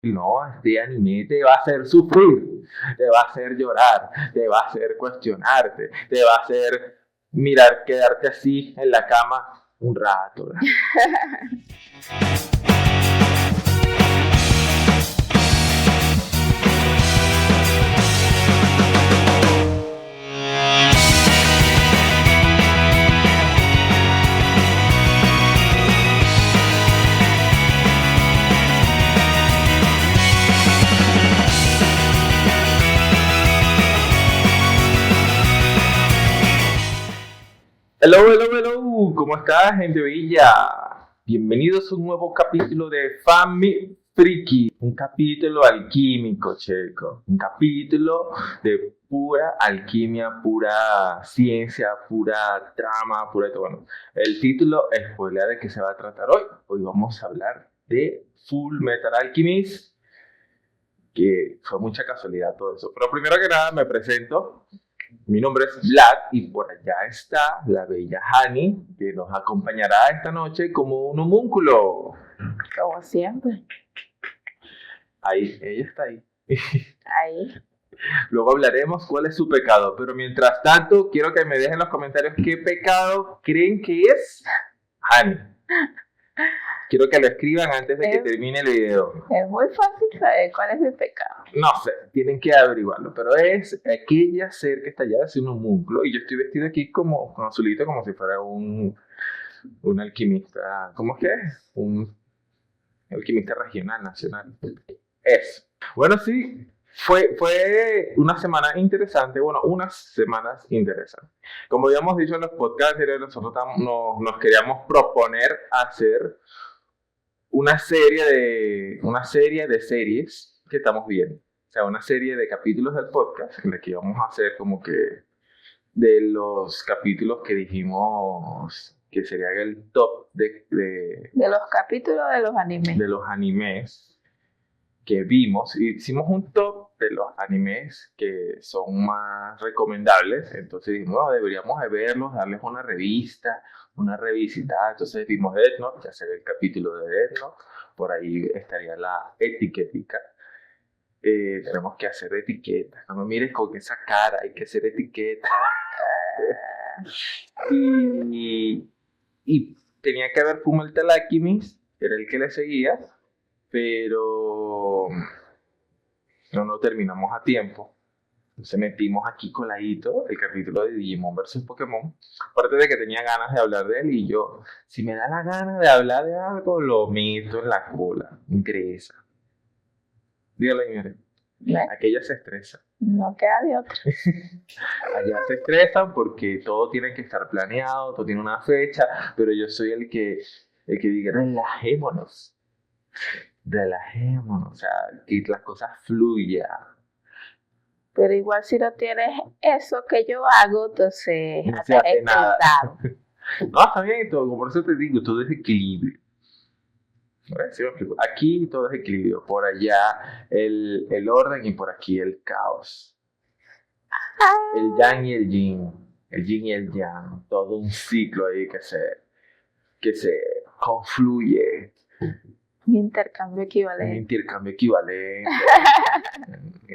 No, este anime te va a hacer sufrir, te va a hacer llorar, te va a hacer cuestionarte, te va a hacer mirar, quedarte así en la cama un rato. Hello, ¿cómo estás, gente bella? Bienvenidos a un nuevo capítulo de Family Friki, un capítulo alquímico, checo, un capítulo de pura alquimia, pura ciencia, pura trama, pura todo. Bueno, el título spoilea de qué se va a tratar hoy. Hoy vamos a hablar de Full Metal Alchemist, que fue mucha casualidad todo eso. Pero primero que nada me presento. Mi nombre es Vlad y por allá está la bella Hani, que nos acompañará esta noche como un homúnculo. Como siempre. Ahí, ella está ahí. Ahí. Luego hablaremos cuál es su pecado, pero mientras tanto quiero que me dejen en los comentarios qué pecado creen que es Hani. Quiero que lo escriban antes de que termine el video. Es muy fácil saber cuál es el pecado. No sé, tienen que averiguarlo, pero es aquella ser que está allá, es un homúnculo, y yo estoy vestido aquí como con azulito, como si fuera un alquimista. ¿Cómo es que es? Un alquimista regional, nacional. Es. Bueno, sí, fue una semana interesante, bueno, unas semanas interesantes. Como habíamos dicho en los podcasts anteriores, nosotros nos queríamos proponer hacer una serie de series que estamos viendo. O sea, una serie de capítulos del podcast en la que íbamos a hacer como que de los capítulos que dijimos que sería el top de los capítulos de los animes. De los animes que vimos. Hicimos un top de los animes que son más recomendables. Entonces dijimos, no, deberíamos de verlos, darles una revista, una revisitada. Entonces vimos Death Note, ya será el capítulo de Death Note. Por ahí estaría la etiquetica. Tenemos que hacer etiquetas. No me mires con esa cara, hay que hacer etiquetas. Y tenía que haber Fullmetal Alchemist, era el que le seguía, pero no terminamos a tiempo. Entonces metimos aquí coladito el capítulo de Digimon vs Pokémon. Aparte de que tenía ganas de hablar de él y yo, si me da la gana de hablar de algo, lo meto en la cola. Ingresa. Dígale, señores. Aquella se estresa. No queda de otra. Allá se estresan porque todo tiene que estar planeado, todo tiene una fecha, pero yo soy el que diga, relajémonos, o sea, que las cosas fluyan. Pero igual si no tienes eso que yo hago, entonces no se hace nada. No, está bien, todo, por eso te digo, todo es equilibrio. Aquí todo es equilibrio, por allá el orden y por aquí el caos. El yang y el yin y el yang, todo un ciclo ahí que se confluye. Un intercambio equivalente.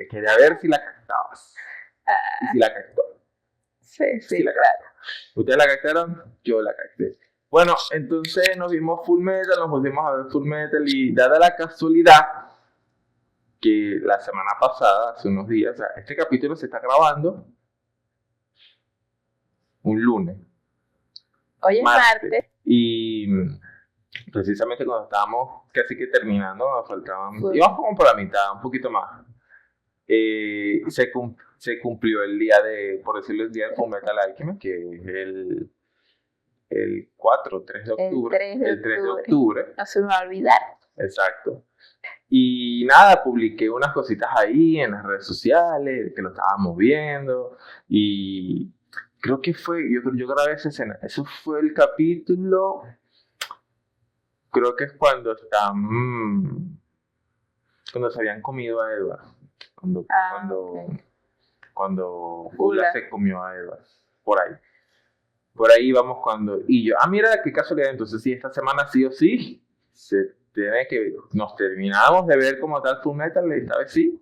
Quería ver si la captabas. Y si la captó. Sí, claro. ¿Ustedes la captaron? Yo la capté. Bueno, entonces nos vimos Fullmetal, nos pusimos a ver Fullmetal y dada la casualidad que la semana pasada, hace unos días, o sea, este capítulo se está grabando un lunes. Hoy es martes. Y precisamente cuando estábamos casi que terminando, nos faltaban, íbamos como por la mitad, un poquito más. Se cumplió el día de, por decirlo, el día de Fullmetal Alchemist, que es el 3 de octubre. El 3 de octubre. No se me va a olvidar. Exacto. Y nada, publiqué unas cositas ahí en las redes sociales, que lo estábamos viendo. Y creo que yo grabé esa escena. Eso fue el capítulo. Creo que es cuando cuando se habían comido a Edward. Cuando Ula se comió a Edward. Por ahí vamos cuando. Y yo, mira qué casualidad. Entonces, sí, esta semana sí o sí se tiene que nos terminamos de ver como tal Full Metal, esta vez sí,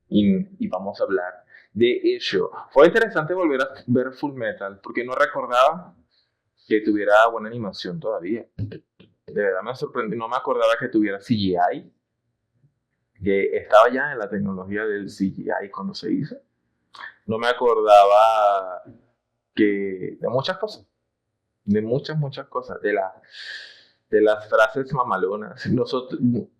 y vamos a hablar de ello. Fue interesante volver a ver Full Metal, porque no recordaba que tuviera buena animación todavía. De verdad me sorprendió, no me acordaba que tuviera CGI, que estaba ya en la tecnología del CGI cuando se hizo. No me acordaba que de muchas cosas, de muchas cosas, de las frases mamalonas.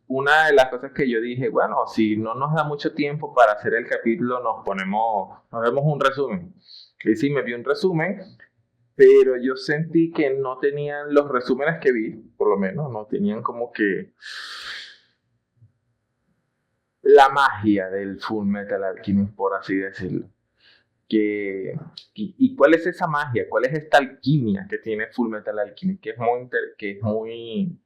Una de las cosas que yo dije, bueno, si no nos da mucho tiempo para hacer el capítulo, nos vemos un resumen. Y sí, me vi un resumen, pero yo sentí que no tenían los resúmenes que vi, por lo menos, no tenían como que la magia del Full Metal Alchemist, por así decirlo. ¿Y cuál es esa magia? ¿Cuál es esta alquimia que tiene Full Metal Alchemist? Que es muy,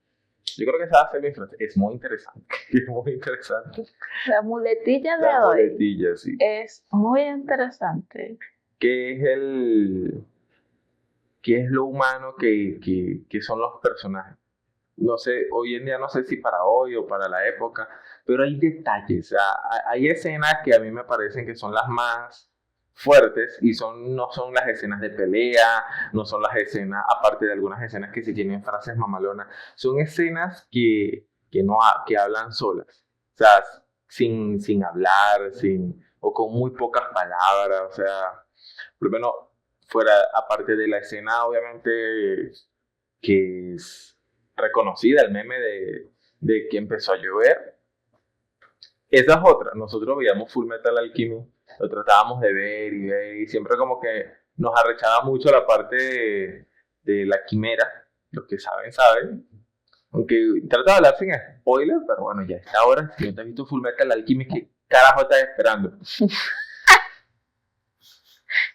yo creo que esa va a ser mi frase, es muy interesante. Es muy interesante. La muletilla de La hoy muletilla, sí. es muy interesante. ¿Qué es lo humano que son los personajes? No sé, hoy en día no sé si para hoy o para la época, pero hay detalles, o sea, hay escenas que a mí me parecen que son las más fuertes y no son las escenas de pelea, no son las escenas, aparte de algunas escenas que sí tienen frases mamalonas, son escenas que hablan solas, o sea, sin hablar, o con muy pocas palabras, o sea, por lo menos fuera, aparte de la escena, obviamente, que es reconocida, el meme de que empezó a llover. Esa es otra. Nosotros veíamos Full Metal Alchemist, lo tratábamos de ver y siempre como que nos arrechaba mucho la parte de la quimera. Los que saben, saben. Aunque trato de hablar sin spoiler, pero bueno, ya está ahora. Si no te has visto Full Metal Alchemist, ¿qué carajo estás esperando?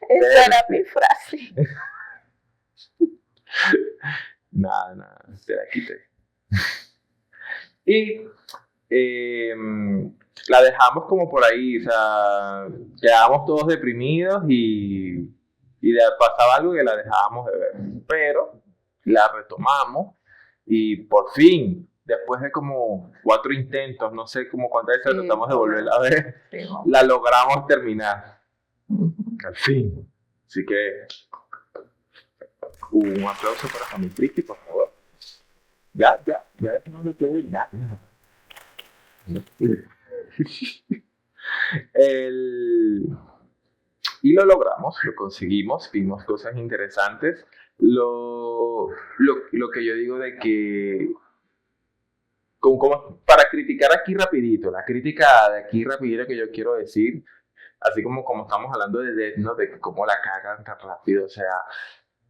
Esa era mi frase. Nada, te la quité. Y la dejamos como por ahí, o sea, quedábamos todos deprimidos y pasaba algo que la dejábamos de ver. Pero la retomamos y por fin, después de como 4 intentos, no sé como cuántas veces tratamos de volverla a ver, la logramos terminar. Al fin. Así que un aplauso para Family Friki, por favor. Ya, no me puedo ir, ya. Y lo logramos, lo conseguimos, vimos cosas interesantes. Lo que yo digo de que, como para criticar aquí rapidito, la crítica de aquí rapidito que yo quiero decir, así como estamos hablando de Death Note, de cómo la cagan tan rápido, o sea,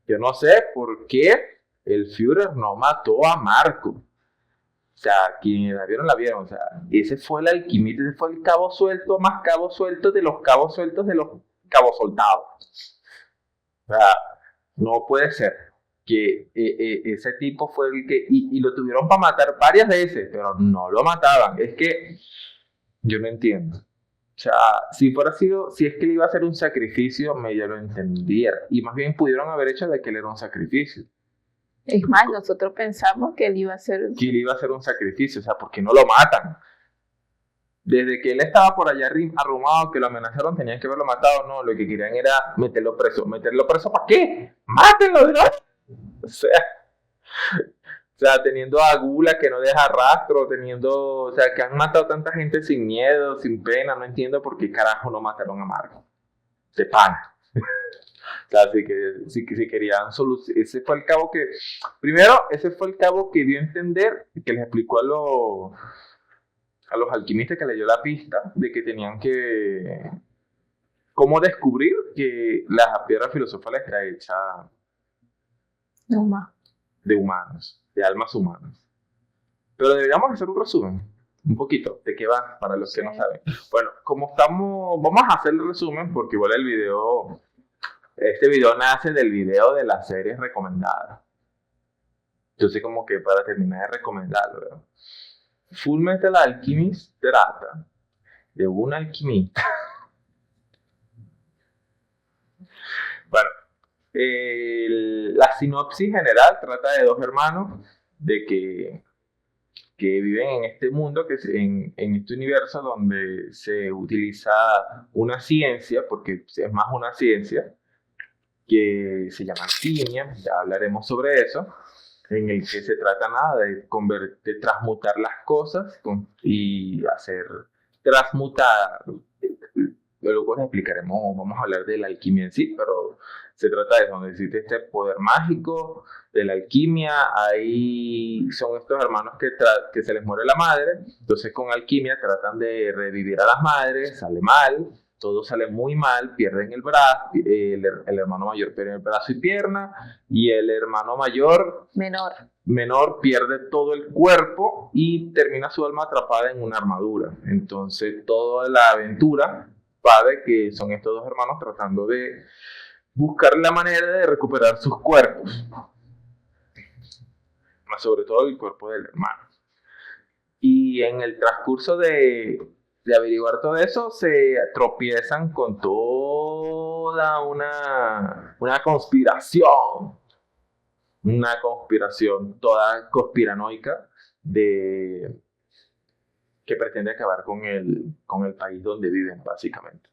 yo no sé por qué el Führer no mató a Marco. O sea, quienes la vieron, o sea, ese fue el alquimista, ese fue el cabo suelto, más cabo suelto de los cabos sueltos de los cabos soltados. O sea, no puede ser que ese tipo fue el que, y lo tuvieron para matar varias veces, pero no lo mataban. Es que yo no entiendo. O sea, si es que le iba a hacer un sacrificio, medio lo entendiera. Y más bien pudieron haber hecho de que él era un sacrificio. Es más, nosotros pensamos que él iba a hacer... Que él iba a hacer un sacrificio, o sea, ¿por qué no lo matan? Desde que él estaba por allá arrumado, que lo amenazaron, tenían que haberlo matado, no, lo que querían era meterlo preso. ¿Meterlo preso para qué? ¡Mátenlo, ¿no? O sea, teniendo a Gula que no deja rastro, o sea, que han matado tanta gente sin miedo, sin pena, no entiendo por qué carajo no mataron a Marco. De pana. O sea, si querían solucionar, ese fue el cabo que, primero, ese fue el cabo que dio a entender, que les explicó a los alquimistas, que le dio la pista de que tenían que, cómo descubrir que la piedra filosofal está hecha de humanos, de almas humanas. Pero deberíamos hacer un resumen, un poquito, de qué va, para los que no saben. Bueno, vamos a hacer el resumen, porque igual este video nace del video de las series recomendadas. Entonces, como que para terminar de recomendarlo, ¿verdad? Full Metal Alchemist trata de un alquimista. Bueno, la sinopsis general trata de dos hermanos de que que viven en este mundo, en este universo donde se utiliza una ciencia, porque es más una ciencia, que se llama alquimia, ya hablaremos sobre eso, en el que se trata nada de transmutar las cosas y hacer transmutar. Luego les explicaremos, vamos a hablar de la alquimia en sí, pero se trata de eso, donde existe este poder mágico de la alquimia. Ahí son estos hermanos que se les muere la madre, entonces con alquimia tratan de revivir a las madres, sale mal, todo sale muy mal, pierden el brazo, el hermano mayor pierde el brazo y pierna, y el hermano menor pierde todo el cuerpo y termina su alma atrapada en una armadura. Entonces toda la aventura va de que son estos dos hermanos tratando de buscar la manera de recuperar sus cuerpos, más sobre todo el cuerpo del hermano. Y en el transcurso de averiguar todo eso, se tropiezan con toda una conspiración toda conspiranoica que pretende acabar con el país donde viven, básicamente.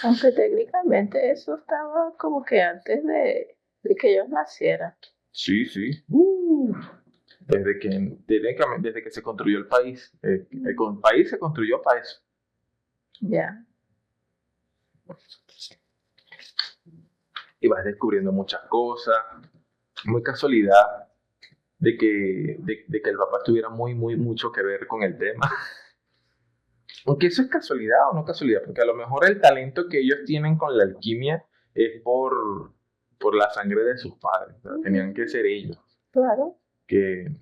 Aunque técnicamente eso estaba como que antes de que ellos nacieran. Sí. Desde que se construyó el país. El país se construyó para eso. Ya. Y vas descubriendo muchas cosas. Muy casualidad de que el papá tuviera mucho que ver con el tema. Aunque eso es casualidad o no casualidad, porque a lo mejor el talento que ellos tienen con la alquimia es por la sangre de sus padres. O sea, tenían que ser ellos. Claro. De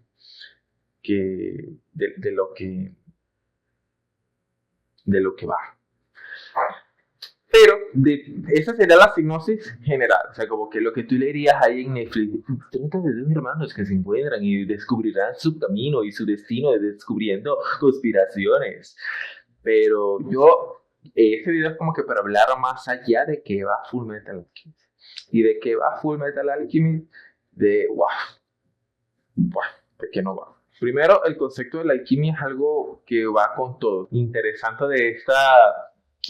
lo que va. Pero esa sería la sinopsis general. O sea, como que lo que tú leerías ahí en Netflix. Trata de dos hermanos que se encuentran y descubrirán su camino y su destino descubriendo conspiraciones. Pero este video es como que para hablar más allá de qué va Fullmetal Alchemist. Y de qué va Fullmetal Alchemist, de qué no va. Primero, el concepto de la alquimia es algo que va con todo. Interesante de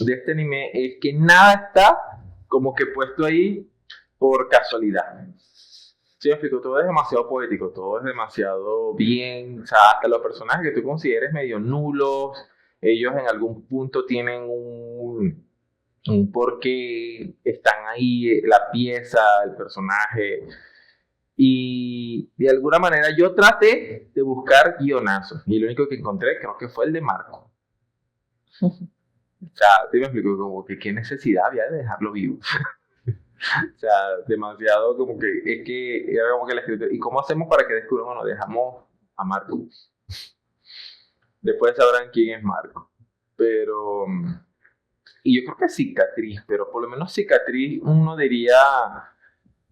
este anime es que nada está como que puesto ahí por casualidad. Sí, me explico, todo es demasiado poético, todo es demasiado bien, o sea, hasta los personajes que tú consideres medio nulos, ellos en algún punto tienen un por qué están ahí, la pieza, el personaje. Y de alguna manera yo traté de buscar guionazos y lo único que encontré creo que fue el de Marco. O sea, sí me explico, como que qué necesidad había de dejarlo vivo. O sea, demasiado como que es que era como que la escritura. ¿Y cómo hacemos para que descubran o no? Dejamos a Marco. Después sabrán quién es Marco. Pero y yo creo que Cicatriz, pero por lo menos Cicatriz uno diría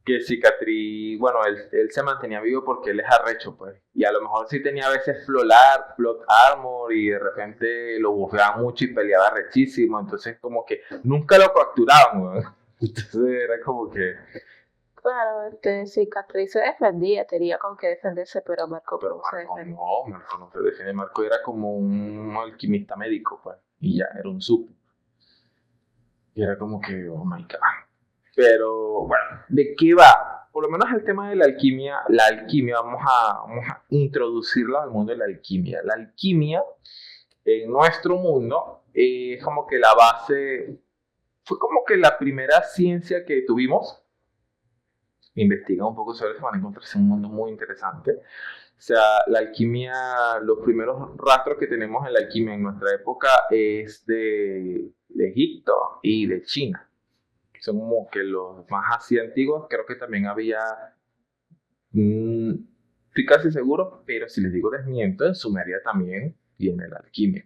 que Cicatriz, bueno, él se mantenía vivo porque él es arrecho, pues. Y a lo mejor sí tenía a veces plot armor y de repente lo bufeaban mucho y peleaba rechísimo. Entonces como que nunca lo capturaban, weón. Entonces era como que... Claro, Cicatriz se defendía, tenía con qué defenderse, pero Marco no se defendía. No, Marco no se defiende. Marco era como un alquimista médico, pues. Y ya, era un supo. Y era como que, oh my god. Pero bueno, ¿de qué va? Por lo menos el tema de la alquimia, vamos a introducirla al mundo de la alquimia. La alquimia en nuestro mundo es como que la base, fue como que la primera ciencia que tuvimos. Investiga un poco sobre eso, van a encontrarse un mundo muy interesante. O sea, la alquimia, los primeros rastros que tenemos en la alquimia en nuestra época es de Egipto y de China. Son como que los más así antiguos. Creo que también había, estoy casi seguro, pero si les digo desmiento, en Sumeria también viene la alquimia.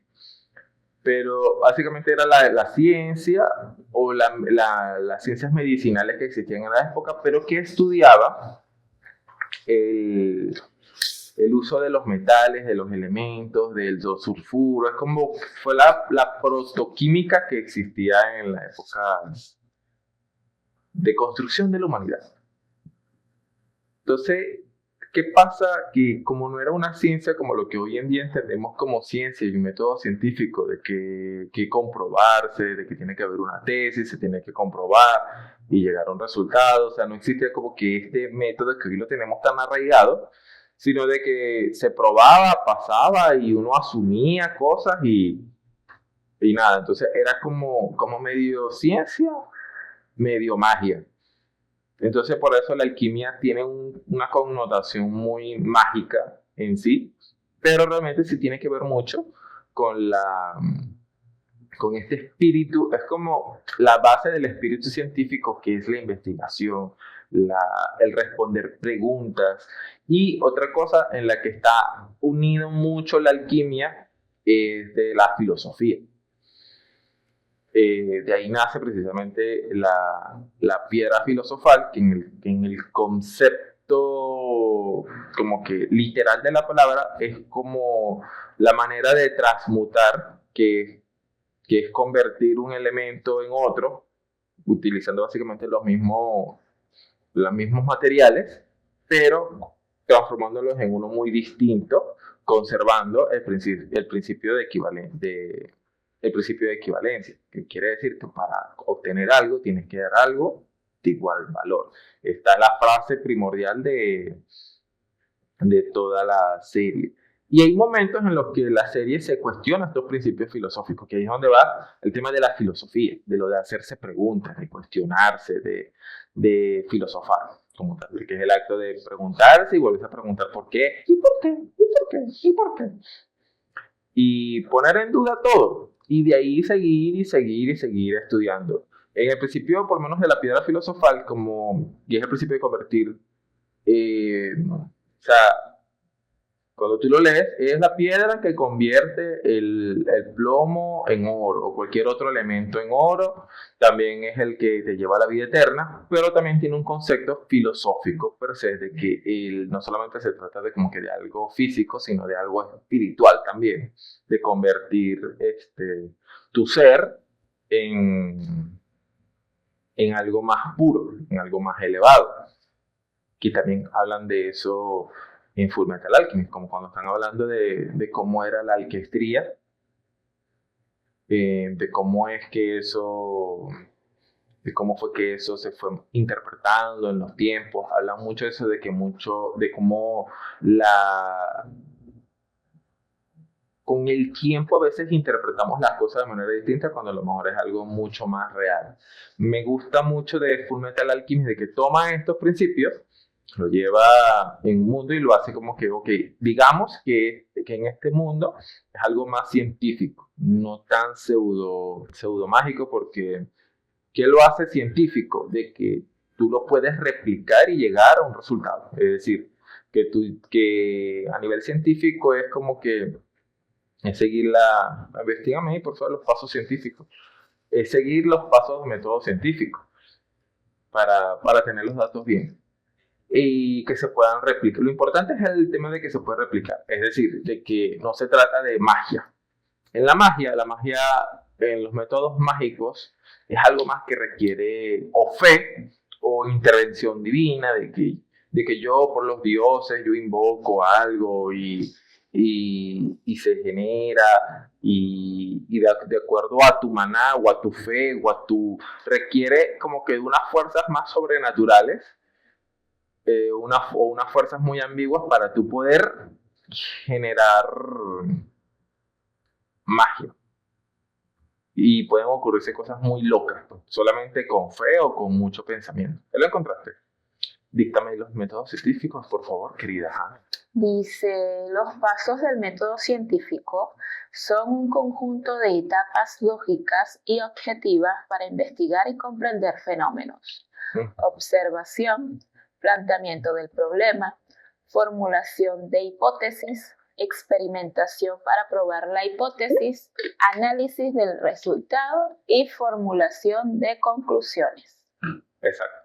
Pero básicamente era la ciencia o las ciencias medicinales que existían en la época, pero que estudiaba el uso de los metales, de los elementos, del sulfuro. Es como fue la protoquímica que existía en la época de construcción de la humanidad. Entonces, ¿Qué pasa? Que como no era una ciencia como lo que hoy en día entendemos como ciencia y un método científico, de que comprobarse, de que tiene que haber una tesis, se tiene que comprobar y llegar a un resultado, o sea, no existía como que este método que hoy lo tenemos tan arraigado, sino de que se probaba, pasaba y uno asumía cosas y nada, entonces era como medio ciencia, medio magia. Entonces por eso la alquimia tiene una connotación muy mágica en sí, pero realmente sí tiene que ver mucho con con este espíritu, es como la base del espíritu científico que es la investigación, el responder preguntas. Y otra cosa en la que está unido mucho la alquimia es de la filosofía. De ahí nace precisamente la piedra filosofal, que en el concepto como que literal de la palabra es como la manera de transmutar, que es convertir un elemento en otro, utilizando básicamente los mismos materiales, pero transformándolos en uno muy distinto, conservando el principio el principio de equivalencia, que quiere decir que para obtener algo tienes que dar algo de igual valor. Esta es la frase primordial de toda la serie. Y hay momentos en los que la serie se cuestiona estos principios filosóficos, que ahí es donde va el tema de la filosofía, de lo de hacerse preguntas, de cuestionarse, de filosofar, como tal, que es el acto de preguntarse y volver a preguntar por qué, y por qué, y por qué, y por qué. Y poner en duda todo, y de ahí seguir y seguir y seguir estudiando. En el principio, por lo menos de la piedra filosofal, y es el principio de convertir, o sea, cuando tú lo lees, es la piedra que convierte el plomo en oro o cualquier otro elemento en oro. También es el que te lleva a la vida eterna, pero también tiene un concepto filosófico per se, de que no solamente se trata de como que de algo físico, sino de algo espiritual también, de convertir tu ser en, en algo más puro, en algo más elevado. Que también hablan de eso en Fullmetal Alchemist, como cuando están hablando de cómo era la alquestría, de cómo es que eso, de cómo fue que eso se fue interpretando en los tiempos. Hablan mucho de eso, de cómo con el tiempo a veces interpretamos las cosas de manera distinta cuando a lo mejor es algo mucho más real. Me gusta mucho de Fullmetal Alchemist de que toma estos principios, lo lleva en un mundo y lo hace como que, ok, digamos que en este mundo es algo más científico, no tan pseudo mágico, porque ¿qué lo hace científico? De que tú lo puedes replicar y llegar a un resultado. Es decir, que a nivel científico es como que es seguir investígame ahí por favor los pasos científicos, es seguir los pasos del método científico para tener los datos bien y que se puedan replicar. Lo importante es el tema de que se puede replicar, es decir, de que no se trata de magia. En la magia en los métodos mágicos es algo más que requiere o fe o intervención divina, de que yo por los dioses yo invoco algo y se genera y de acuerdo a tu maná o a tu fe requiere como que de unas fuerzas más sobrenaturales, unas fuerzas muy ambiguas para tú poder generar magia. Y pueden ocurrirse cosas muy locas, pues, solamente con fe o con mucho pensamiento. ¿Ya lo encontraste? Díctame los métodos científicos, por favor, querida Hannah. Dice, los pasos del método científico son un conjunto de etapas lógicas y objetivas para investigar y comprender fenómenos. Observación, planteamiento del problema, formulación de hipótesis, experimentación para probar la hipótesis, análisis del resultado y formulación de conclusiones. Exacto.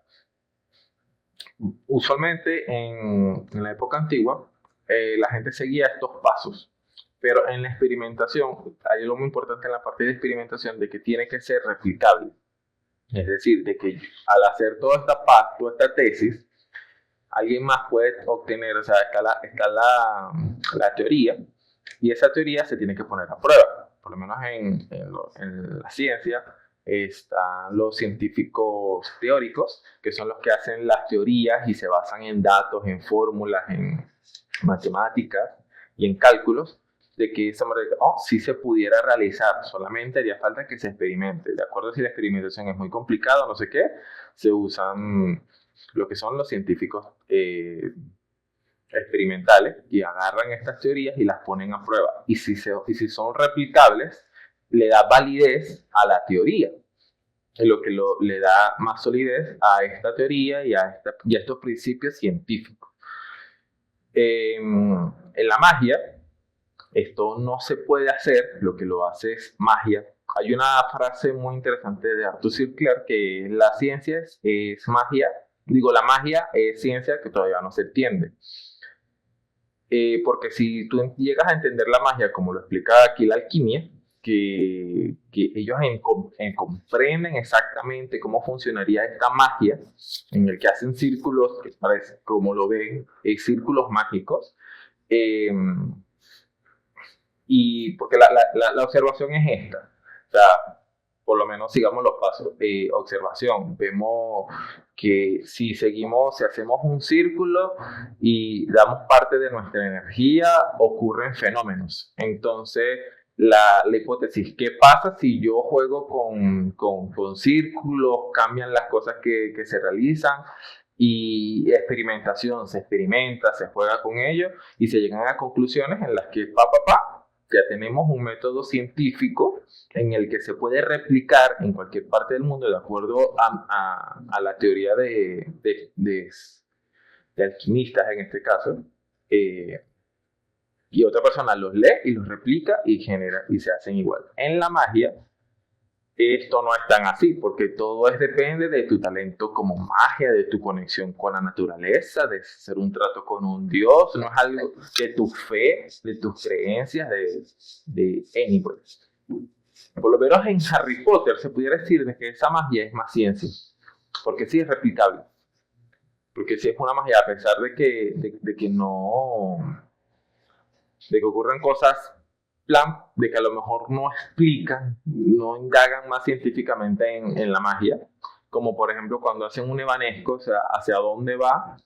Usualmente en la época antigua, la gente seguía estos pasos, pero en la experimentación hay algo muy importante en la parte de experimentación, de que tiene que ser replicable. Es decir, de que al hacer toda esta tesis, alguien más puede obtener, o sea, está la teoría, y esa teoría se tiene que poner a prueba. Por lo menos en la ciencia están los científicos teóricos, que son los que hacen las teorías y se basan en datos, en fórmulas, en matemáticas y en cálculos, de que esa manera, si se pudiera realizar, solamente haría falta que se experimente. De acuerdo, si la experimentación es muy complicada, no sé qué, se usan lo que son los científicos experimentales, y agarran estas teorías y las ponen a prueba. Y si son replicables, le da validez a la teoría, lo que le da más solidez a esta teoría y a estos principios científicos. En la magia, esto no se puede hacer, lo que lo hace es magia. Hay una frase muy interesante de Arthur C. Clarke que la ciencia es magia, la magia es ciencia que todavía no se entiende. Porque si tú llegas a entender la magia como lo explica aquí la alquimia, que ellos comprenden exactamente cómo funcionaría esta magia, en el que hacen círculos, que parece, como lo ven, círculos mágicos, y porque la observación es esta, o sea, por lo menos sigamos los pasos. Observación, vemos que si hacemos un círculo y damos parte de nuestra energía, ocurren fenómenos. Entonces, la hipótesis, ¿qué pasa si yo juego con círculos? Cambian las cosas que se realizan, y experimentación, se experimenta, se juega con ello y se llegan a conclusiones en las que ya tenemos un método científico en el que se puede replicar en cualquier parte del mundo de acuerdo a la teoría de alquimistas en este caso, y otra persona los lee y los replica y genera y se hacen igual. En la magia esto no es tan así, porque todo depende de tu talento como magia, de tu conexión con la naturaleza, de hacer un trato con un dios. No es algo de tu fe, de tus creencias, de anyway. Por lo menos en Harry Potter se pudiera decir de que esa magia es más ciencia, porque sí es replicable. Porque sí es una magia, a pesar de que ocurran cosas, de que a lo mejor no explican, no indagan más científicamente en la magia, como por ejemplo cuando hacen un evanesco, o sea, hacia dónde va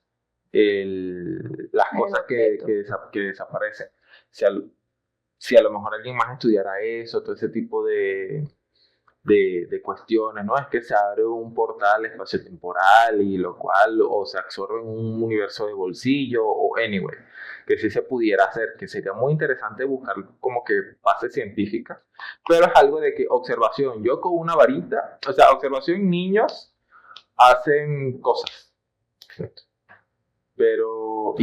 las cosas que desaparecen. Si a lo mejor alguien más estudiara eso, todo ese tipo de cuestiones, ¿no? Es que se abre un portal espacio-temporal y lo cual o se absorbe en un universo de bolsillo o anyway, que sí se pudiera hacer, que sería muy interesante buscar como que base científica, pero es algo de que observación, yo con una varita, o sea, observación, niños hacen cosas, pero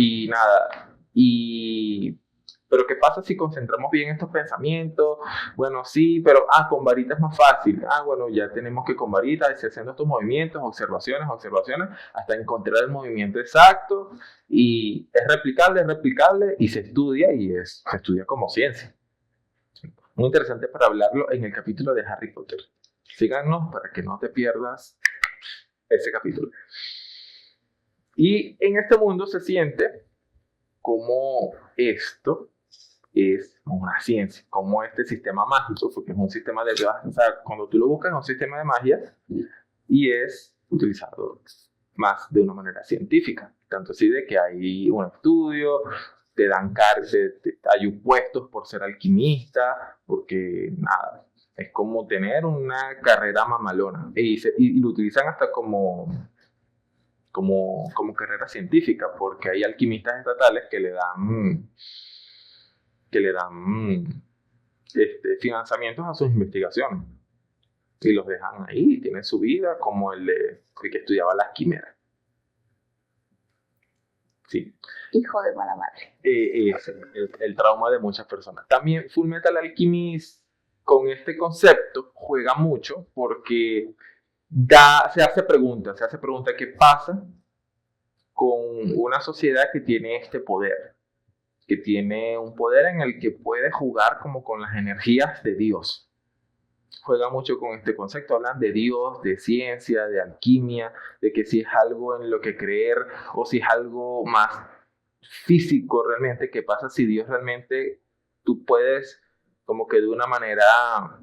pero ¿qué pasa si concentramos bien estos pensamientos? Bueno, sí, pero con varita es más fácil. Bueno, ya tenemos que con varita ir haciendo estos movimientos, observaciones, hasta encontrar el movimiento exacto. Y es replicable y se estudia, se estudia como ciencia. Muy interesante para hablarlo en el capítulo de Harry Potter. Síganos para que no te pierdas ese capítulo. Y en este mundo se siente como esto es una ciencia, como este sistema mágico, porque es un sistema de, o sea, cuando tú lo buscas es un sistema de magia y es utilizado más de una manera científica, tanto así de que hay un estudio, te dan hay puestos por ser alquimista, porque nada, es como tener una carrera mamalona, y lo utilizan hasta como carrera científica, porque hay alquimistas estatales que le dan financiamientos a sus investigaciones y los dejan ahí y tienen su vida, como el que estudiaba las quimeras. Sí. Hijo de mala madre. El trauma de muchas personas. También Fullmetal Alchemist con este concepto juega mucho porque se hace preguntas, ¿qué pasa con una sociedad que tiene este poder? Que tiene un poder en el que puede jugar como con las energías de Dios. juega mucho con este concepto, hablan de Dios, de ciencia, de alquimia, de que si es algo en lo que creer o si es algo más físico realmente, qué pasa si Dios realmente tú puedes como que de una manera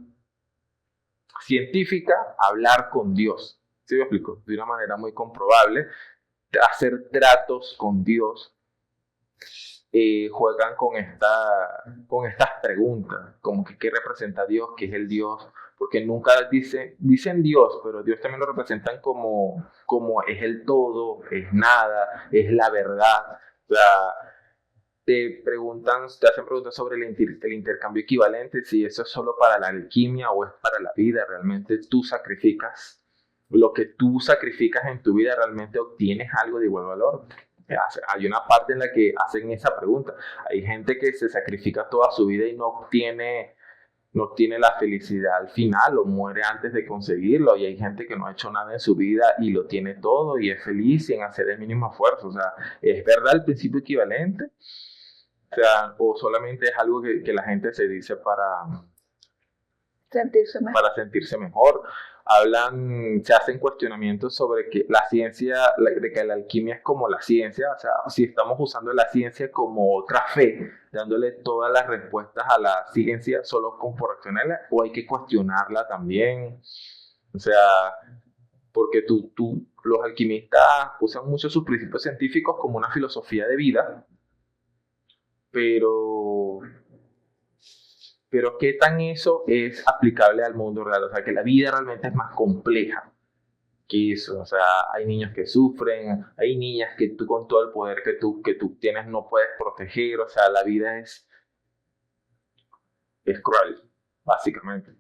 científica hablar con Dios. ¿Sí me explico? De una manera muy comprobable, hacer tratos con Dios. Juegan con estas preguntas, como que qué representa Dios, qué es el Dios, porque nunca dicen Dios, pero Dios también lo representan como es el todo, es nada, es la verdad. O sea, te hacen preguntas sobre el intercambio equivalente, si eso es solo para la alquimia o es para la vida, realmente tú sacrificas, lo que tú sacrificas en tu vida realmente obtienes algo de igual valor. Hay una parte en la que hacen esa pregunta. Hay gente que se sacrifica toda su vida y no obtiene la felicidad al final o muere antes de conseguirlo. Y hay gente que no ha hecho nada en su vida y lo tiene todo y es feliz sin hacer el mínimo esfuerzo. O sea, ¿es verdad el principio equivalente? O sea, o solamente es algo que la gente se dice para sentirse mejor. Se hacen cuestionamientos sobre que la ciencia, de que la alquimia es como la ciencia, o sea, si estamos usando la ciencia como otra fe, dándole todas las respuestas a la ciencia solo por accionarla, o hay que cuestionarla también. O sea, porque los alquimistas usan mucho sus principios científicos como una filosofía de vida, pero qué tan eso es aplicable al mundo real, o sea, que la vida realmente es más compleja que eso, o sea, hay niños que sufren, hay niñas que tú con todo el poder que tú tienes no puedes proteger, o sea, la vida es cruel, básicamente.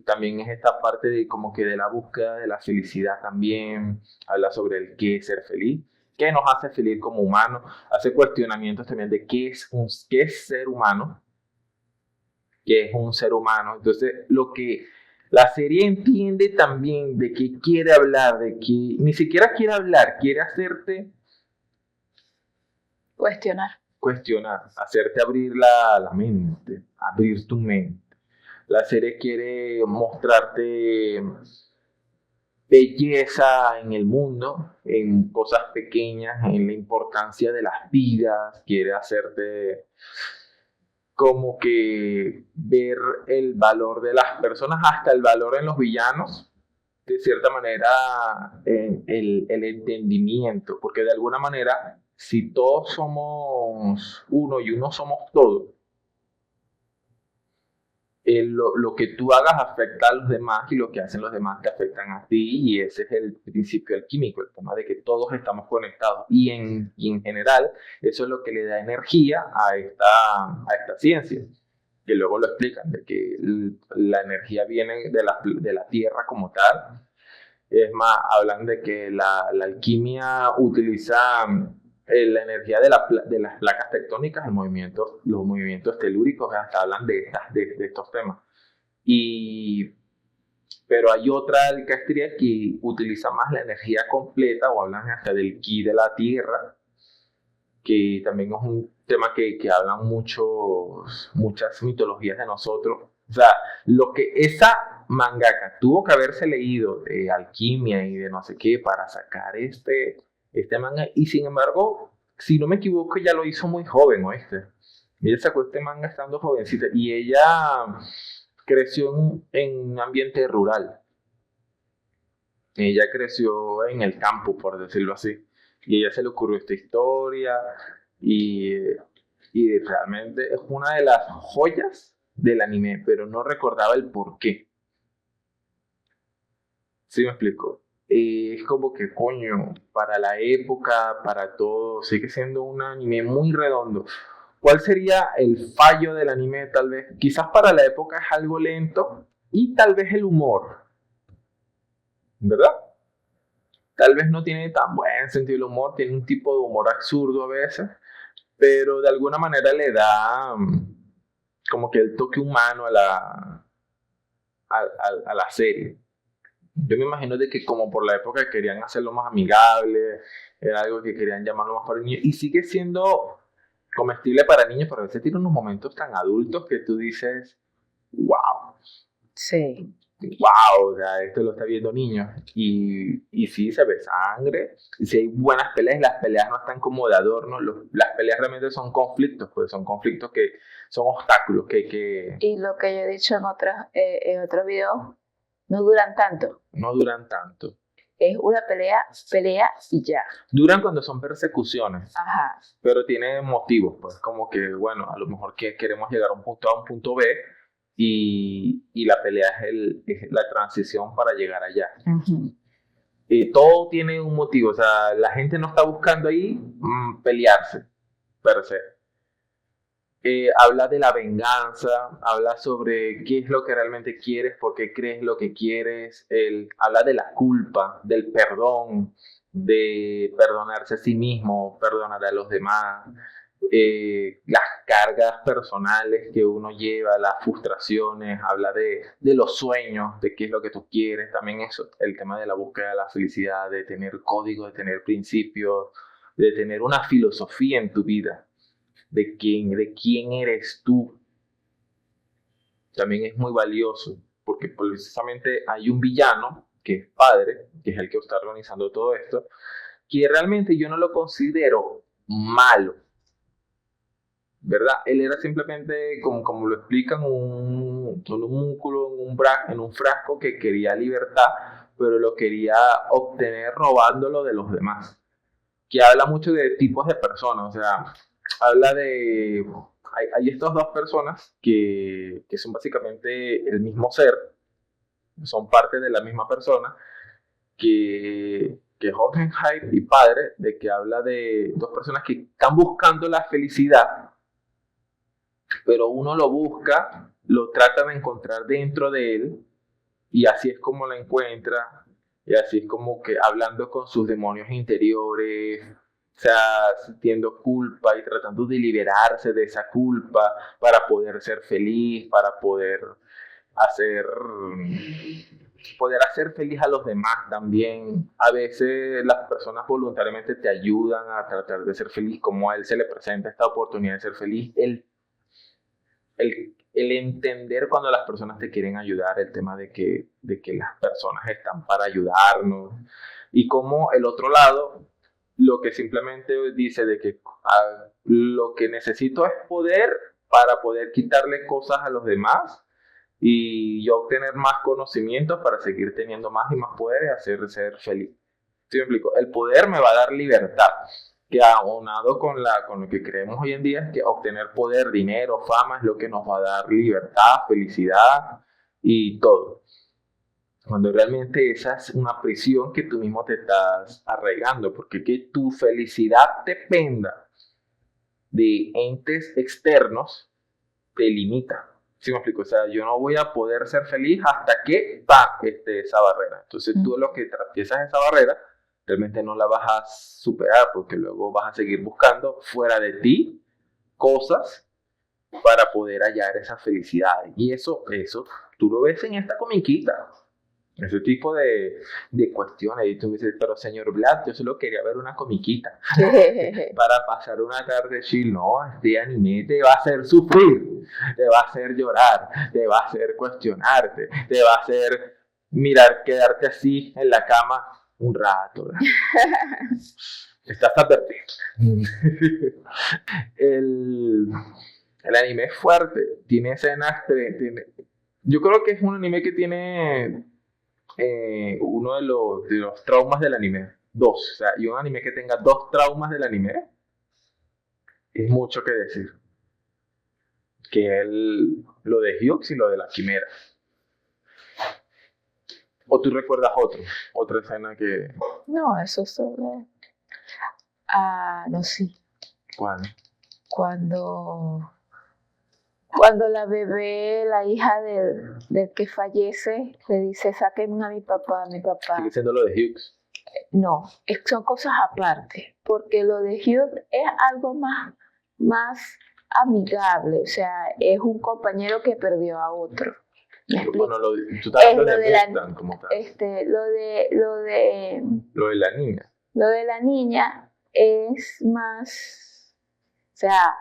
También es esta parte de como que de la búsqueda de la felicidad también, habla sobre el qué es ser feliz, qué nos hace feliz como humanos, hace cuestionamientos también de qué es ser humano, que es un ser humano. Entonces, lo que la serie entiende también de que quiere hablar, de que ni siquiera quiere hablar, quiere hacerte cuestionar, hacerte abrir la mente, abrir tu mente. La serie quiere mostrarte belleza en el mundo, en cosas pequeñas, en la importancia de las vidas, quiere hacerte como que ver el valor de las personas, hasta el valor en los villanos, de cierta manera el entendimiento, porque de alguna manera, si todos somos uno y uno somos todo, lo que tú hagas afecta a los demás y lo que hacen los demás te afectan a ti, y ese es el principio alquímico, el tema de que todos estamos conectados y en general eso es lo que le da energía a esta ciencia, que luego lo explican, de que la energía viene de la tierra como tal. Es más, hablan de que la alquimia utiliza la energía de las placas tectónicas, los movimientos telúricos, hasta hablan de estos temas. Pero hay otra alcastría que utiliza más la energía completa, o hablan hasta del ki de la tierra, que también es un tema que hablan muchas mitologías de nosotros. O sea, lo que esa mangaka tuvo que haberse leído de alquimia y de no sé qué para sacar este manga, y sin embargo, si no me equivoco, ya lo hizo muy joven, ¿oíste? Ella sacó este manga estando jovencita y ella creció en un ambiente rural. Ella creció en el campo, por decirlo así. Y a ella se le ocurrió esta historia y, y realmente es una de las joyas del anime, pero no recordaba el por qué. ¿Sí me explico? Es como que, coño, para la época, para todo, sigue siendo un anime muy redondo. ¿Cuál sería el fallo del anime, tal vez? Quizás para la época es algo lento y tal vez el humor, ¿verdad? Tal vez no tiene tan buen sentido del humor, tiene un tipo de humor absurdo a veces, pero de alguna manera le da como que el toque humano a la serie. Yo me imagino de que como por la época querían hacerlo más amigable, era algo que querían llamarlo más para niños, y sigue siendo comestible para niños, pero a veces tiene unos momentos tan adultos que tú dices, wow. Sí. wow, o sea, esto lo está viendo niños. Y sí, se ve sangre, y sí hay buenas peleas, las peleas no están como de adorno, las peleas realmente son conflictos, pues son conflictos que son obstáculos que Y lo que yo he dicho en otros videos, no duran tanto. no duran tanto. Es una pelea y ya. Duran cuando son persecuciones, Ajá. pero tienen motivos, pues como que, bueno, a lo mejor que queremos llegar a un punto A, un punto B, y la pelea es la transición para llegar allá. Uh-huh. Todo tiene un motivo, o sea, la gente no está buscando ahí pelearse, per se. Habla de la venganza, habla sobre qué es lo que realmente quieres, por qué crees lo que quieres, habla de la culpa, del perdón, de perdonarse a sí mismo, perdonar a los demás, las cargas personales que uno lleva, las frustraciones, habla de los sueños, de qué es lo que tú quieres, también eso, el tema de la búsqueda de la felicidad, de tener códigos, de tener principios, de tener una filosofía en tu vida, de quién eres tú, también es muy valioso, porque precisamente hay un villano, que es padre, que es el que está organizando todo esto, que realmente yo no lo considero malo, ¿verdad? Él era simplemente, como lo explican, un homúnculo en un frasco que quería libertad, pero lo quería obtener robándolo de los demás. Que habla mucho de tipos de personas, o sea, habla de... Hay estas dos personas que son básicamente el mismo ser, son parte de la misma persona, que Hockenheim y padre, de que habla de dos personas que están buscando la felicidad, pero uno lo busca, lo trata de encontrar dentro de él, y así es como la encuentra, y así es como que hablando con sus demonios interiores, o sea, sintiendo culpa y tratando de liberarse de esa culpa para poder ser feliz, para hacer, poder hacer feliz a los demás también. A veces las personas voluntariamente te ayudan a tratar de ser feliz, como a él se le presenta esta oportunidad de ser feliz. El entender cuando las personas te quieren ayudar, el tema de que las personas están para ayudarnos, y como el otro lado, lo que simplemente dice de que lo que necesito es poder para poder quitarle cosas a los demás y yo obtener más conocimientos para seguir teniendo más y más poder y hacer ser feliz. ¿Sí me explico? El poder me va a dar libertad, que aunado con lo que creemos hoy en día es que obtener poder, dinero, fama es lo que nos va a dar libertad, felicidad y todo. Cuando realmente esa es una prisión que tú mismo te estás arraigando, porque que tu felicidad dependa de entes externos te limita. ¿Sí me explico? O sea, yo no voy a poder ser feliz hasta que esté esa barrera. Entonces tú lo que traspiezas esa barrera, realmente no la vas a superar porque luego vas a seguir buscando fuera de ti cosas para poder hallar esa felicidad. Y eso tú lo ves en esta comiquita. Ese tipo de cuestiones. Y tú me dices, pero señor Vlad, yo solo quería ver una comiquita para pasar una tarde chill. No, este anime te va a hacer sufrir, te va a hacer llorar, te va a hacer cuestionarte, te va a hacer quedarte así en la cama un rato. Estás advertido. el anime es fuerte, tiene escenas, yo creo que es un anime que tiene uno de los traumas del anime. Dos, o sea, y un anime que tenga dos traumas del anime es mucho que decir. Que lo de Hyux y lo de la quimera. ¿O tú recuerdas otra escena que... No, eso solo... no sé. ¿Cuál? Cuando la bebé, la hija del que fallece, le dice, saquen a mi papá. Sigue siendo lo de Hyux. No, son cosas aparte, porque lo de Hyuk es algo más amigable, o sea, es un compañero que perdió a otro. Bueno, tú estás hablando de Mustang, como tal. Lo de la niña. Lo de la niña es más, o sea,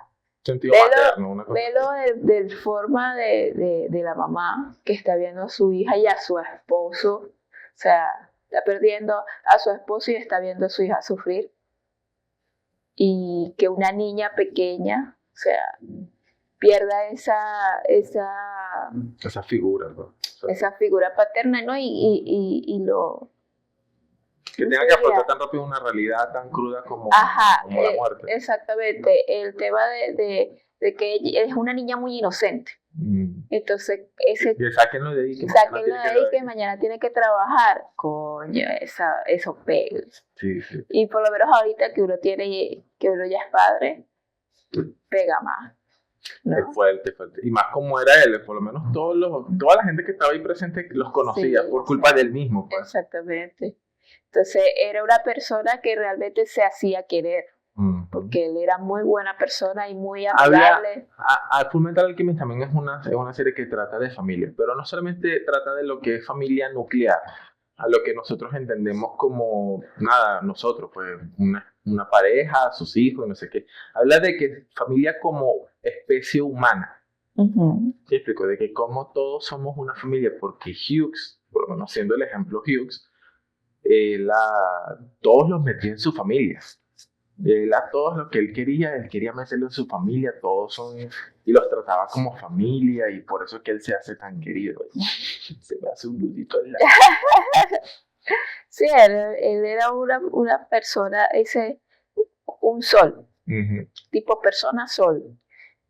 Sentido materno, una cosa. Velo de forma de la mamá que está viendo a su hija y a su esposo, o sea, está perdiendo a su esposo y está viendo a su hija sufrir. Y que una niña pequeña, o sea, pierda esa figura, ¿no? Esa figura paterna, ¿no? Y lo... Que tenga que afrontar tan rápido una realidad tan cruda como la muerte. Exactamente, el tema de que ella es una niña muy inocente. Entonces, que sáquenlo de ahí, que mañana tiene que trabajar. Coño, eso pega. Sí, sí. Y por lo menos ahorita que uno ya es padre, pega más. ¿no? Es fuerte. Y más como era él, por lo menos toda la gente que estaba ahí presente los conocía por culpa del mismo. Pues. Exactamente. Entonces era una persona que realmente se hacía querer. Porque él era muy buena persona y muy amigable. Fullmetal Alchemist también es una serie que trata de familia, pero no solamente trata de lo que es familia nuclear, a lo que nosotros entendemos como, nosotros, pues una pareja, sus hijos, no sé qué. Habla de que familia como especie humana. ¿Sí explico? De que como todos somos una familia, porque Hughes, por lo menos siendo el ejemplo Hughes, todos los metía en su familia. A todos lo que él quería meterlo en su familia, y los trataba como familia, y por eso es que él se hace tan querido. Se me hace un nudito en la... Sí, él era una persona, un sol, tipo persona sol,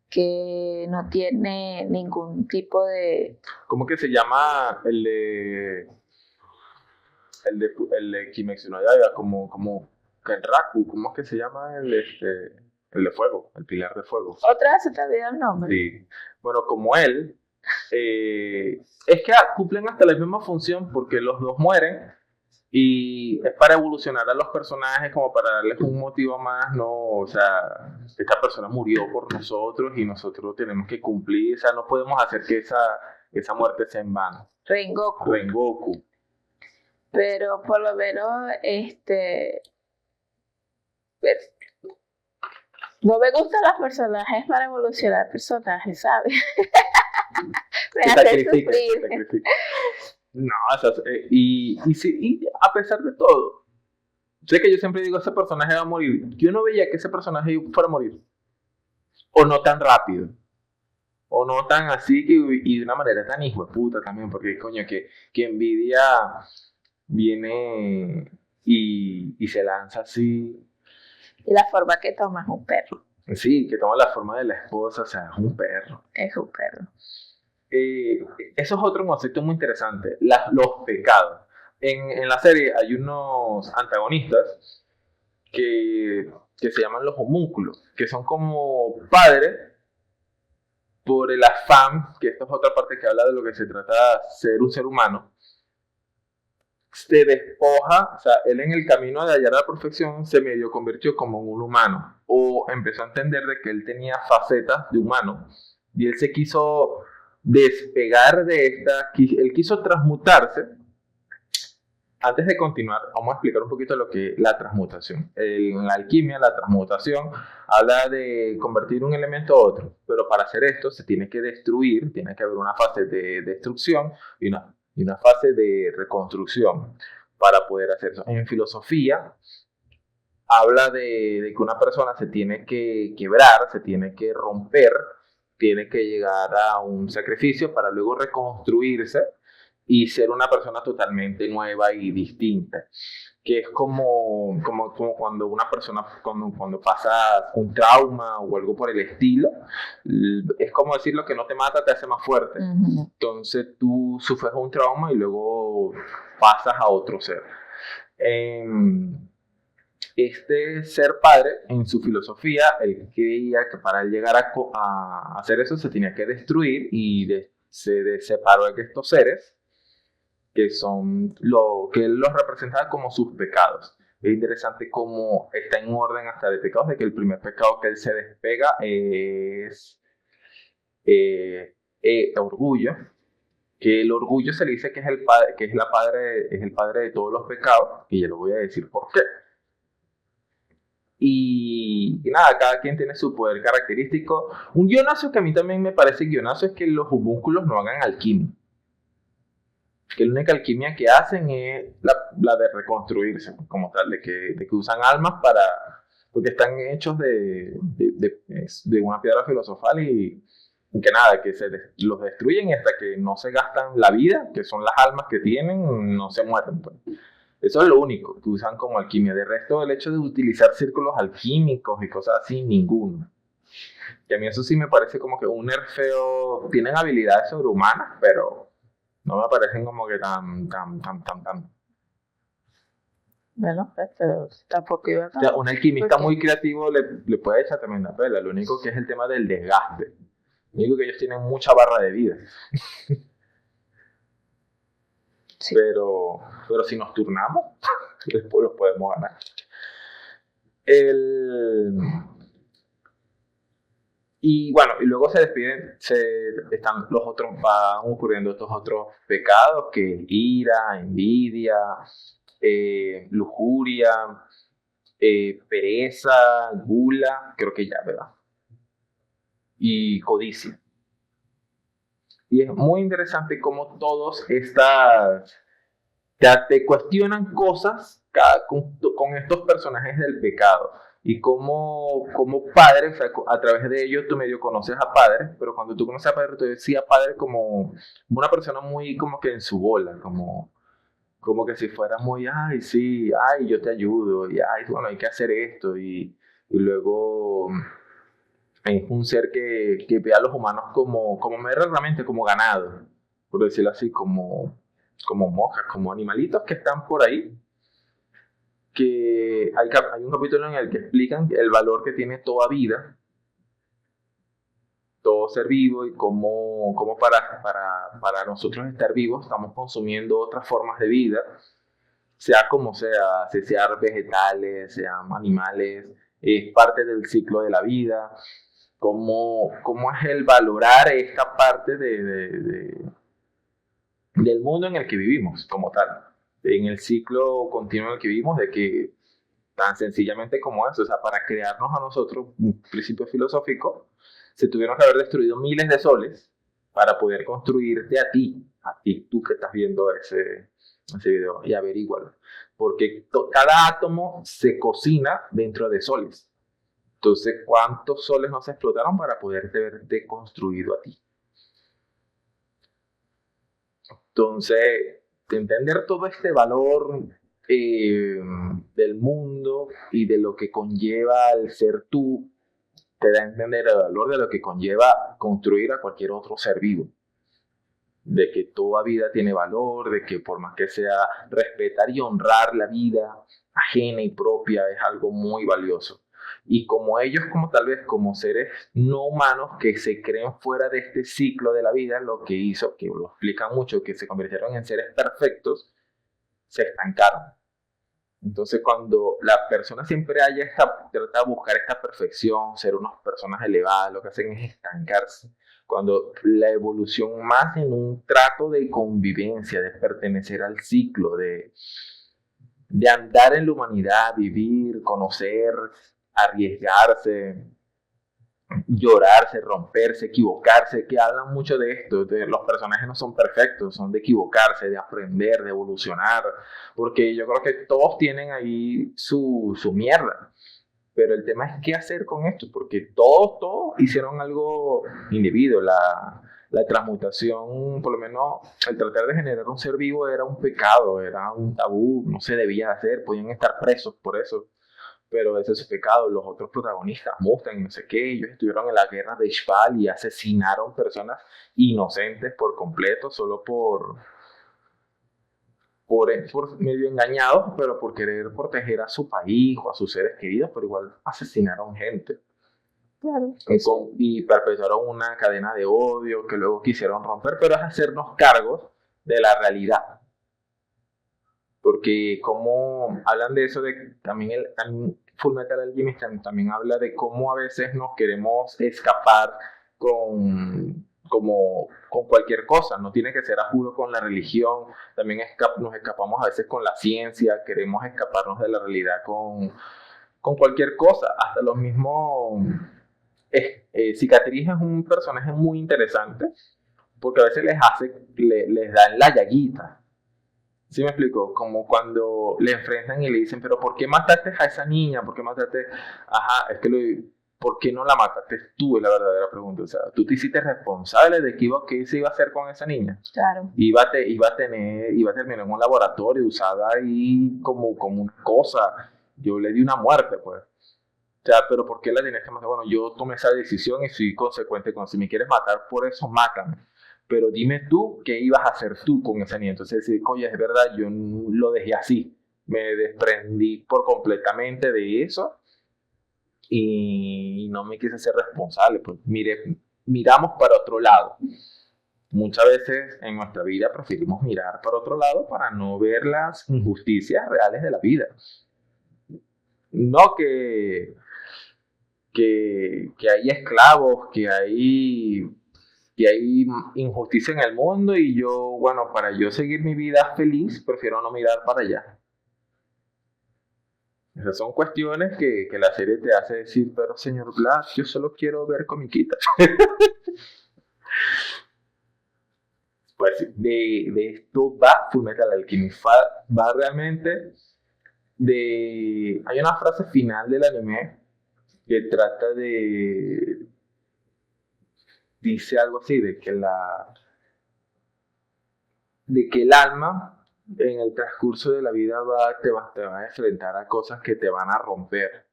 que no tiene ningún tipo de... ¿Cómo que se llama el de Kimetsu no Yaiba? Como Kenraku, ¿cómo es que se llama el de fuego, el pilar de fuego? ¿Otra vez se te olvidó el nombre? Sí. Bueno, como él, es que cumplen hasta la misma función porque los dos mueren y es para evolucionar a los personajes como para darles un motivo más, ¿no? O sea, esta persona murió por nosotros y nosotros tenemos que cumplir, o sea, no podemos hacer que esa muerte sea en vano. Rengoku. Pero por lo menos, no me gustan los personajes para evolucionar personajes, ¿sabes? Me hacen sufrir. No, y a pesar de todo, sé que yo siempre digo, ese personaje va a morir. Yo no veía que ese personaje fuera a morir. O no tan rápido. O no tan así, y de una manera tan hijo de puta también, porque coño, que envidia viene y se lanza así. Y la forma que toma es un perro. Sí, que toma la forma de la esposa, o sea, es un perro. Es un perro. Eso es otro concepto muy interesante, los pecados. En la serie hay unos antagonistas que se llaman los homúnculos, que son como padres por el afán, que esta es otra parte que habla de lo que se trata de ser un ser humano, se despoja, o sea, él en el camino de hallar la perfección se medio convirtió como en un humano, o empezó a entender de que él tenía facetas de humano, y él se quiso despegar de él quiso transmutarse. Antes de continuar, vamos a explicar un poquito lo que es la transmutación. En la alquimia, la transmutación habla de convertir un elemento a otro, pero para hacer esto se tiene que destruir, tiene que haber una fase de destrucción y una fase de reconstrucción para poder hacer eso. En filosofía, habla de que una persona se tiene que quebrar, se tiene que romper, tiene que llegar a un sacrificio para luego reconstruirse y ser una persona totalmente nueva y distinta. Que es como cuando una persona, cuando pasa un trauma o algo por el estilo, es como decir lo que no te mata te hace más fuerte. Entonces tú sufres un trauma y luego pasas a otro ser. Este ser padre, en su filosofía, él creía que para llegar a hacer eso se tenía que destruir y se separó de estos seres que son lo que él los representaba como sus pecados. Es interesante cómo está en orden hasta de pecados, de que el primer pecado que él se despega es orgullo, que el orgullo se le dice que es el padre de todos los pecados, y ya lo voy a decir por qué. Y nada, cada quien tiene su poder característico. Un guionazo que a mí también me parece guionazo es que los homúnculos no hagan alquimia. Que la única alquimia que hacen es la de reconstruirse, como tal, de que usan almas para... porque están hechos de una piedra filosofal y que nada, que los destruyen y hasta que no se gastan la vida, que son las almas que tienen, no se mueren. Pues. Eso es lo único que usan como alquimia. De resto, el hecho de utilizar círculos alquímicos y cosas así, ninguno. Y a mí eso sí me parece como que un nerfeo. Tienen habilidades sobrehumanas, pero no me parecen como que tan. Bueno, pero tampoco iba a... O sea, un alquimista muy creativo le puede echar tremenda pela. Lo único que es el tema del desgaste. Lo único que ellos tienen mucha barra de vida. Sí. Pero si nos turnamos, después los podemos ganar. Y bueno, y luego se despiden, están los otros, van ocurriendo estos otros pecados, que ira, envidia, lujuria, pereza, gula, creo que ya, ¿verdad? Y codicia. Y es muy interesante cómo todos te cuestionan cosas con estos personajes del pecado. Y como padre, o sea, a través de ellos tú medio conoces a padre, pero cuando tú conoces a padre, tú decías a padre como una persona muy como que en su bola, como que si fuera muy, ay, sí, ay, yo te ayudo, y ay, bueno, hay que hacer esto, y luego es un ser que ve a los humanos como realmente como ganado, por decirlo así, como moscas, como animalitos que están por ahí. Que hay un capítulo en el que explican el valor que tiene toda vida, todo ser vivo, y cómo para nosotros estar vivos estamos consumiendo otras formas de vida, sea como sea, sean vegetales, sean animales, es parte del ciclo de la vida. Cómo es el valorar esta parte del mundo en el que vivimos, como tal, en el ciclo continuo en el que vivimos, de que tan sencillamente como eso, o sea, para crearnos a nosotros un principio filosófico, se tuvieron que haber destruido miles de soles para poder construirte a ti, tú que estás viendo ese video, y averígualo, porque cada átomo se cocina dentro de soles. Entonces, ¿cuántos soles no se explotaron para poderte verte construido a ti? Entonces, entender todo este valor del mundo y de lo que conlleva el ser tú, te da a entender el valor de lo que conlleva construir a cualquier otro ser vivo. De que toda vida tiene valor, de que por más que sea, respetar y honrar la vida ajena y propia es algo muy valioso. Y como ellos, como tal vez como seres no humanos que se creen fuera de este ciclo de la vida, lo que hizo, que lo explican mucho, que se convirtieron en seres perfectos, se estancaron. Entonces, cuando la persona siempre trata de buscar esta perfección, ser unas personas elevadas, lo que hacen es estancarse. Cuando la evolución más en un trato de convivencia, de pertenecer al ciclo, de andar en la humanidad, vivir, conocer, arriesgarse, llorarse, romperse, equivocarse, que hablan mucho de esto, los personajes no son perfectos, son de equivocarse, de aprender, de evolucionar, porque yo creo que todos tienen ahí su mierda, pero el tema es qué hacer con esto, porque todos hicieron algo indebido, la transmutación, por lo menos el tratar de generar un ser vivo era un pecado, era un tabú, no se debía hacer, podían estar presos por eso. Pero ese es su pecado. Los otros protagonistas, Mustang, no sé qué, ellos estuvieron en la guerra de Ishbal y asesinaron personas inocentes por completo, solo por medio engañados, pero por querer proteger a su país o a sus seres queridos, pero igual asesinaron gente. Claro, y perpetuaron una cadena de odio que luego quisieron romper, pero es hacernos cargos de la realidad. Porque como hablan de eso, de también Fullmetal Alchemist también habla de cómo a veces nos queremos escapar con cualquier cosa, no tiene que ser a juro con la religión, también nos escapamos a veces con la ciencia, queremos escaparnos de la realidad con con cualquier cosa, hasta los mismos... Cicatriz es un personaje muy interesante porque a veces les dan la llaguita. ¿Sí me explico? Como cuando le enfrentan y le dicen, pero ¿por qué mataste a esa niña? ¿Por qué mataste? Ajá, es que ¿por qué no la mataste tú? Es la verdadera pregunta. O sea, tú te hiciste responsable de qué se iba a hacer con esa niña. Claro. Iba a terminar en un laboratorio usada ahí como una cosa. Yo le di una muerte, pues. O sea, pero ¿por qué la tienes que matar? Bueno, yo tomé esa decisión y soy consecuente con si me quieres matar por eso, mátame. Pero dime tú qué ibas a hacer tú con ese niño. Entonces, decir, oye, es verdad, yo lo dejé así. Me desprendí por completamente de eso y no me quise ser responsable. Pues miramos para otro lado. Muchas veces en nuestra vida preferimos mirar para otro lado para no ver las injusticias reales de la vida. No que hay esclavos, que hay injusticia en el mundo y yo, bueno, para yo seguir mi vida feliz, prefiero no mirar para allá. Esas son cuestiones que la serie te hace decir, pero señor Black, yo solo quiero ver comiquitas. Pues de esto va Fullmetal Alchemist, va realmente de... Hay una frase final del anime que trata de... Dice algo así, de que el alma en el transcurso de la vida te va a enfrentar a cosas que te van a romper.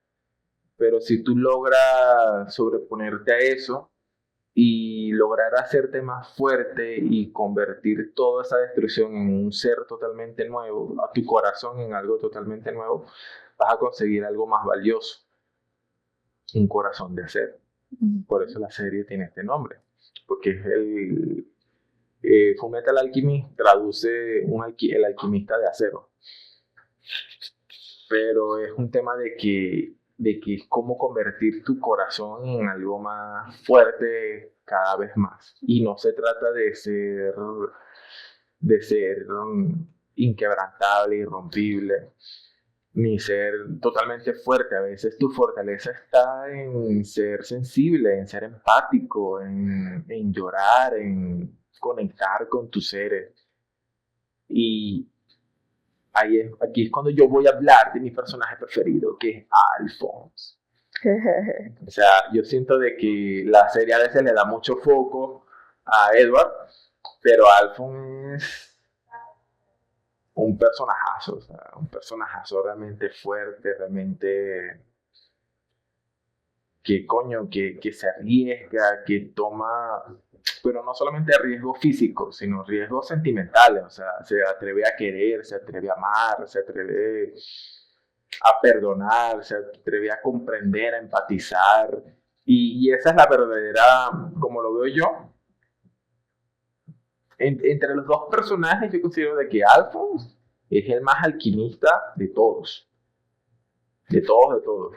Pero si tú logras sobreponerte a eso y lograr hacerte más fuerte y convertir toda esa destrucción en un ser totalmente nuevo, a tu corazón en algo totalmente nuevo, vas a conseguir algo más valioso, un corazón de acero. Por eso la serie tiene este nombre, porque es Fullmetal Alchemist traduce el alquimista de acero. Pero es un tema de que es cómo convertir tu corazón en algo más fuerte cada vez más. Y no se trata de ser inquebrantable, irrompible, ni ser totalmente fuerte. A veces tu fortaleza está en ser sensible, en ser empático, en llorar, en conectar con tus seres. Y aquí es cuando yo voy a hablar de mi personaje preferido, que es Alphonse. O sea, yo siento de que la serie a veces le da mucho foco a Edward, pero Alphonse es un personajazo, o sea, un personajazo realmente fuerte, realmente que se arriesga, que toma, pero no solamente riesgos físicos, sino riesgos sentimentales, o sea, se atreve a querer, se atreve a amar, se atreve a perdonar, se atreve a comprender, a empatizar, y esa es la verdadera, como lo veo yo, entre los dos personajes yo considero de que Alphonse es el más alquimista de todos,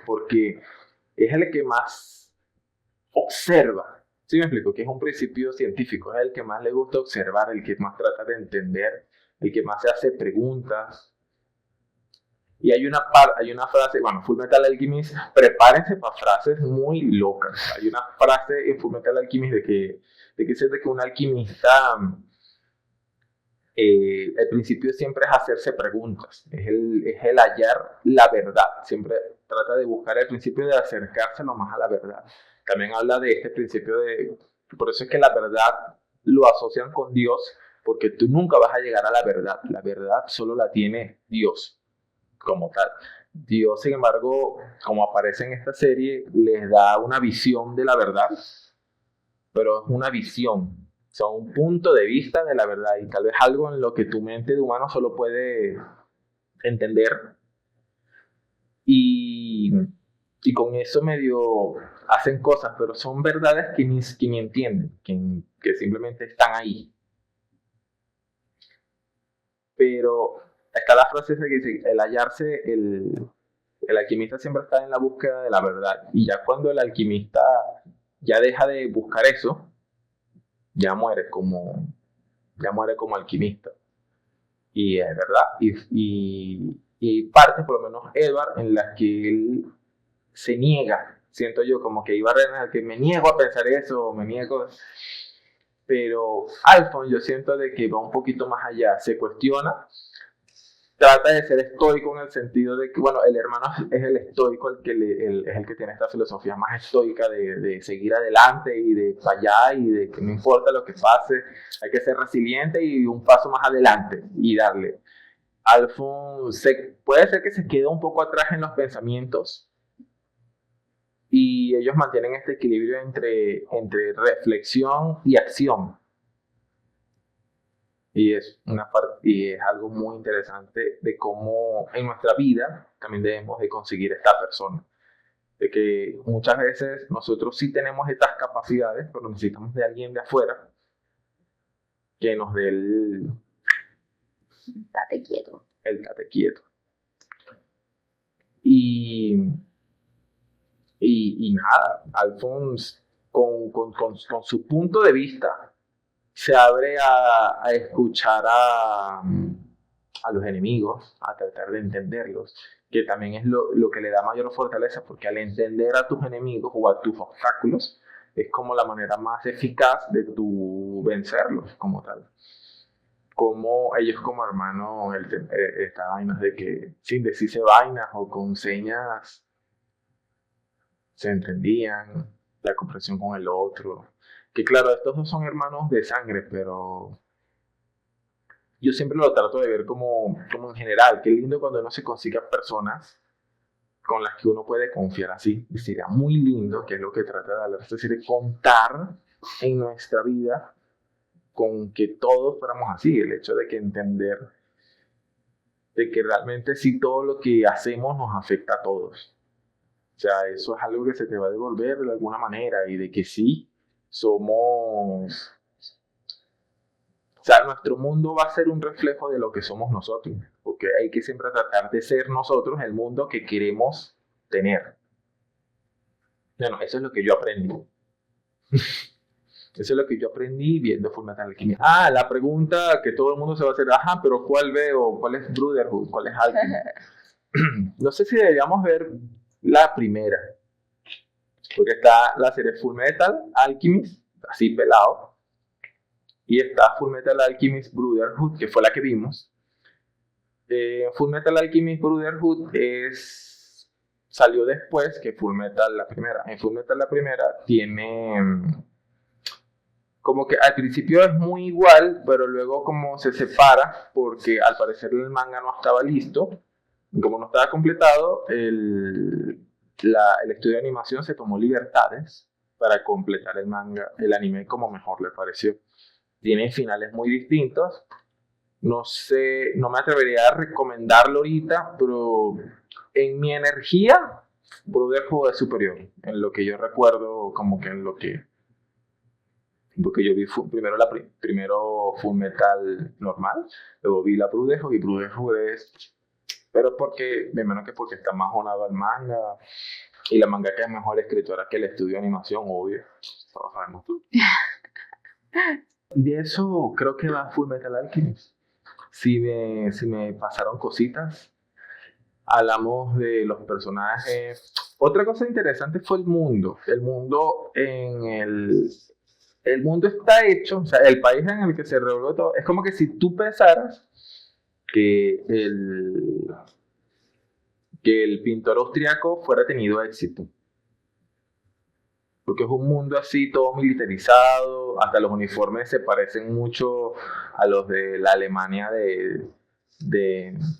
porque es el que más observa. ¿Sí me explico? Que es un principio científico, es el que más le gusta observar, el que más trata de entender, el que más se hace preguntas. Y hay una frase, bueno, Fullmetal Alchemist, prepárense para frases muy locas. Hay una frase en Fullmetal Alchemist de que dice que un alquimista, el principio siempre es hacerse preguntas, es el hallar la verdad, siempre trata de buscar el principio de acercarse lo más a la verdad. También habla de este principio por eso es que la verdad lo asocian con Dios, porque tú nunca vas a llegar a la verdad solo la tiene Dios como tal. Dios, sin embargo, como aparece en esta serie, les da una visión de la verdad, pero es una visión, o sea, un punto de vista de la verdad y tal vez algo en lo que tu mente de humano solo puede entender y con eso medio hacen cosas, pero son verdades que ni entienden, que simplemente están ahí. Pero está la frase que dice, el hallarse, el alquimista siempre está en la búsqueda de la verdad. Y ya cuando el alquimista ya deja de buscar eso, ya muere como alquimista. Y es verdad. Y partes, por lo menos Edward, en las que él se niega, siento yo, como que iba a Renan, que me niego a pensar eso, me niego. Pero Alphonse yo siento de que va un poquito más allá, se cuestiona, trata de ser estoico en el sentido de que, bueno, el hermano es el estoico, es el que tiene esta filosofía más estoica de seguir adelante y de fallar y de que no importa lo que pase, hay que ser resiliente y un paso más adelante y darle. Alphonse puede ser que se quede un poco atrás en los pensamientos y ellos mantienen este equilibrio entre reflexión y acción. Y y es algo muy interesante de cómo en nuestra vida también debemos de conseguir esta persona. De que muchas veces nosotros sí tenemos estas capacidades, pero necesitamos de alguien de afuera que nos dé Date quieto. el date quieto. Y nada, Alphonse con su punto de vista se abre a escuchar a los enemigos, a tratar de entenderlos, que también es lo que le da mayor fortaleza, porque al entender a tus enemigos o a tus obstáculos, es como la manera más eficaz de tu vencerlos como tal. Como ellos como hermanos, esta vaina de que sin decirse vainas o con señas se entendían, la comprensión con el otro. Que claro, estos dos son hermanos de sangre, pero yo siempre lo trato de ver como en general. Qué lindo cuando uno se consiga personas con las que uno puede confiar así. Y sería muy lindo, que es lo que trata de hablar, es decir, contar en nuestra vida con que todos fuéramos así. El hecho de que entender de que realmente sí todo lo que hacemos nos afecta a todos. O sea, eso es algo que se te va a devolver de alguna manera y de que sí somos... O sea, nuestro mundo va a ser un reflejo de lo que somos nosotros, porque hay que siempre tratar de ser nosotros el mundo que queremos tener. Bueno, eso es lo que yo aprendí. Eso es lo que yo aprendí viendo Fullmetal Alchemist. Ah, la pregunta que todo el mundo se va a hacer, ajá, pero ¿cuál veo? ¿Cuál es Brotherhood? ¿Cuál es Alchemist? No sé si deberíamos ver la primera, porque está la serie Fullmetal Alchemist, así pelado, y está Fullmetal Alchemist Brotherhood, que fue la que vimos. Fullmetal Alchemist Brotherhood salió después que Fullmetal la primera. En Fullmetal la primera tiene como que al principio es muy igual, pero luego como se separa, porque al parecer el manga no estaba listo, como no estaba completado, el estudio de animación se tomó libertades para completar el manga, el anime como mejor le pareció. Tiene finales muy distintos. No sé, no me atrevería a recomendarlo ahorita, pero en mi energía, Brotherhood es superior. En lo que yo recuerdo, como que en lo que... Porque yo vi primero Fullmetal normal, luego vi la Brotherhood y Brotherhood es... Pero porque, de menos que porque está más jonado al manga y la mangaka es mejor escritora que el estudio de animación, obvio. Todos sabemos tú. Y de eso creo que va Fullmetal Alchemist. Si me pasaron cositas, hablamos de los personajes. Otra cosa interesante fue el mundo. El mundo el mundo está hecho, o sea, el país en el que se revolvió todo, es como que si tú pensaras que el pintor austriaco fuera tenido éxito. Porque es un mundo así todo militarizado, hasta los uniformes se parecen mucho a los de la Alemania de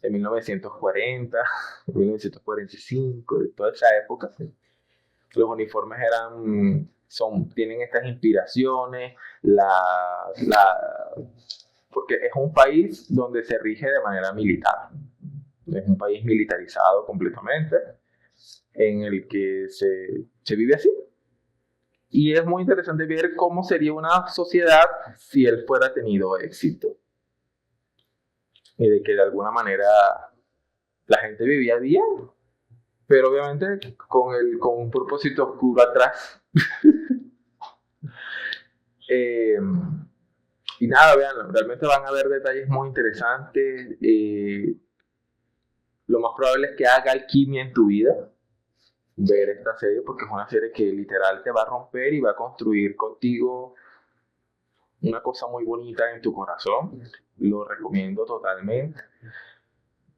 1940, 1945, de toda esa época. Los uniformes tienen estas inspiraciones, porque es un país donde se rige de manera militar. Es un país militarizado completamente, en el que se vive así. Y es muy interesante ver cómo sería una sociedad si él fuera tenido éxito. Y de que de alguna manera la gente vivía bien, pero obviamente con un propósito oscuro atrás. Y nada, vean, realmente van a ver detalles muy interesantes. Lo más probable es que haga alquimia en tu vida. ver esta serie porque es una serie que literal te va a romper y va a construir contigo una cosa muy bonita en tu corazón. Lo recomiendo totalmente.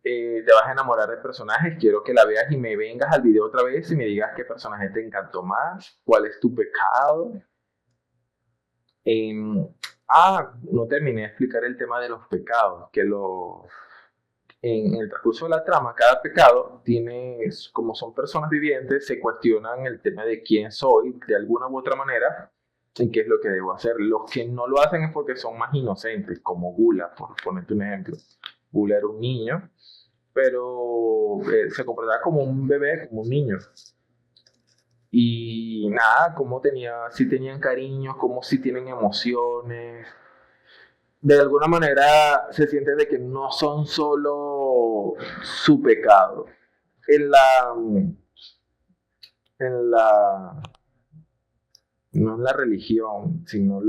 Te vas a enamorar de personajes. Quiero que la veas y me vengas al video otra vez y me digas qué personaje te encantó más, cuál es tu pecado. No terminé de explicar el tema de los pecados, en el transcurso de la trama, cada pecado tiene, como son personas vivientes, se cuestionan el tema de quién soy, de alguna u otra manera, y qué es lo que debo hacer. Los que no lo hacen es porque son más inocentes, como Gula, por ponerte un ejemplo. Gula era un niño, pero se comportaba como un bebé, como un niño. Y nada, como si tenían cariño, como si tienen emociones. De alguna manera se siente de que no son solo su pecado. En la, en la, no en la religión, sino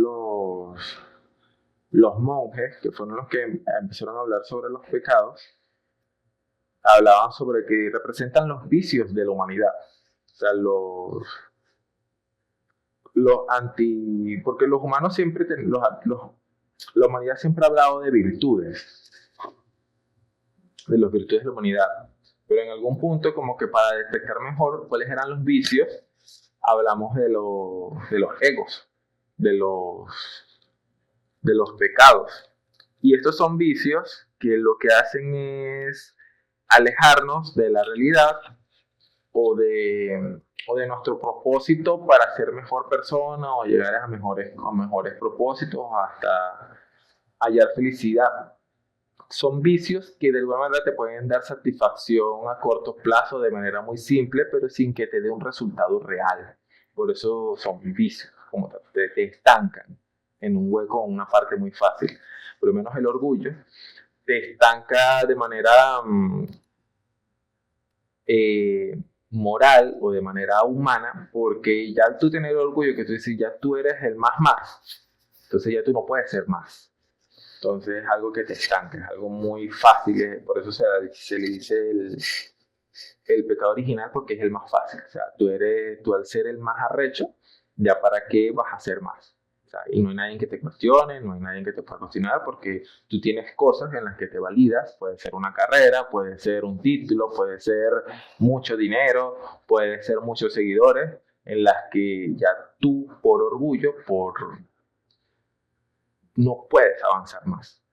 los monjes, que fueron los que empezaron a hablar sobre los pecados, hablaban sobre que representan los vicios de la humanidad. O sea, porque los humanos siempre, la humanidad siempre ha hablado de virtudes, de las virtudes de la humanidad. Pero en algún punto, como que para detectar mejor cuáles eran los vicios, hablamos de los egos, de los pecados. Y estos son vicios que lo que hacen es alejarnos de la realidad o de nuestro propósito para ser mejor persona o llegar a mejores propósitos, hasta hallar felicidad. Son vicios que de alguna manera te pueden dar satisfacción a corto plazo de manera muy simple, pero sin que te dé un resultado real. Por eso son vicios, como te estancan en un hueco, en una parte muy fácil. Por lo menos el orgullo te estanca de manera moral o de manera humana, porque ya tú tienes el orgullo que tú dices, ya tú eres el más, entonces ya tú no puedes ser más. Entonces es algo que te estanca, es algo muy fácil, por eso se le dice el pecado original, porque es el más fácil. O sea, tú al ser el más arrecho, ya para qué vas a ser más. O sea, y no hay nadie que te cuestione, no hay nadie que te pueda cuestionar, porque tú tienes cosas en las que te validas. Puede ser una carrera, puede ser un título, puede ser mucho dinero, puede ser muchos seguidores, en las que ya tú por orgullo, no puedes avanzar más.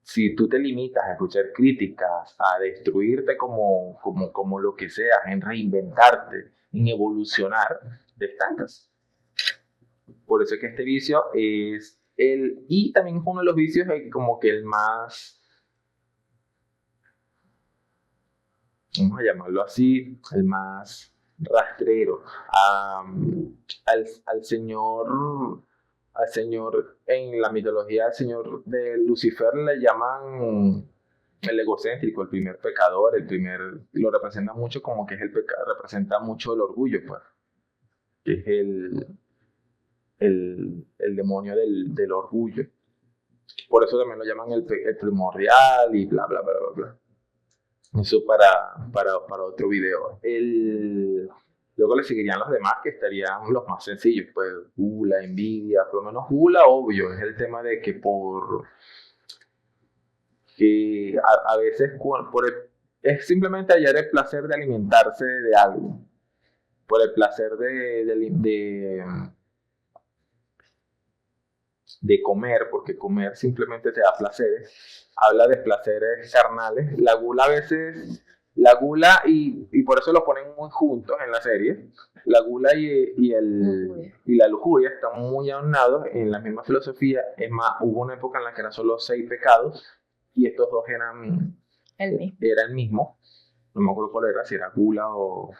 Si tú te limitas a escuchar críticas, a destruirte como lo que seas, en reinventarte, en evolucionar, te estancas. Por eso es que este vicio y también es uno de los vicios como que el más, vamos a llamarlo así, el más rastrero. Al señor, en la mitología, al señor de Lucifer le llaman el egocéntrico, el primer pecador, lo representa mucho como que es el pecado, representa mucho el orgullo, pues, que es el demonio del orgullo. Por eso también lo llaman el primordial y bla, bla, bla, bla, bla. Eso para otro video. Luego le seguirían los demás, que estarían los más sencillos, pues gula, envidia, por lo menos gula, obvio, es el tema de que a veces es simplemente hallar el placer de alimentarse de algo, por el placer de comer, porque comer simplemente te da placeres. Habla de placeres carnales. La gula, y por eso lo ponen muy juntos en la serie, la gula y la lujuria están muy aunados en la misma filosofía. Es más, hubo una época en la que eran solo 6 pecados, y estos dos eran el mismo. No me acuerdo cuál era, si era gula o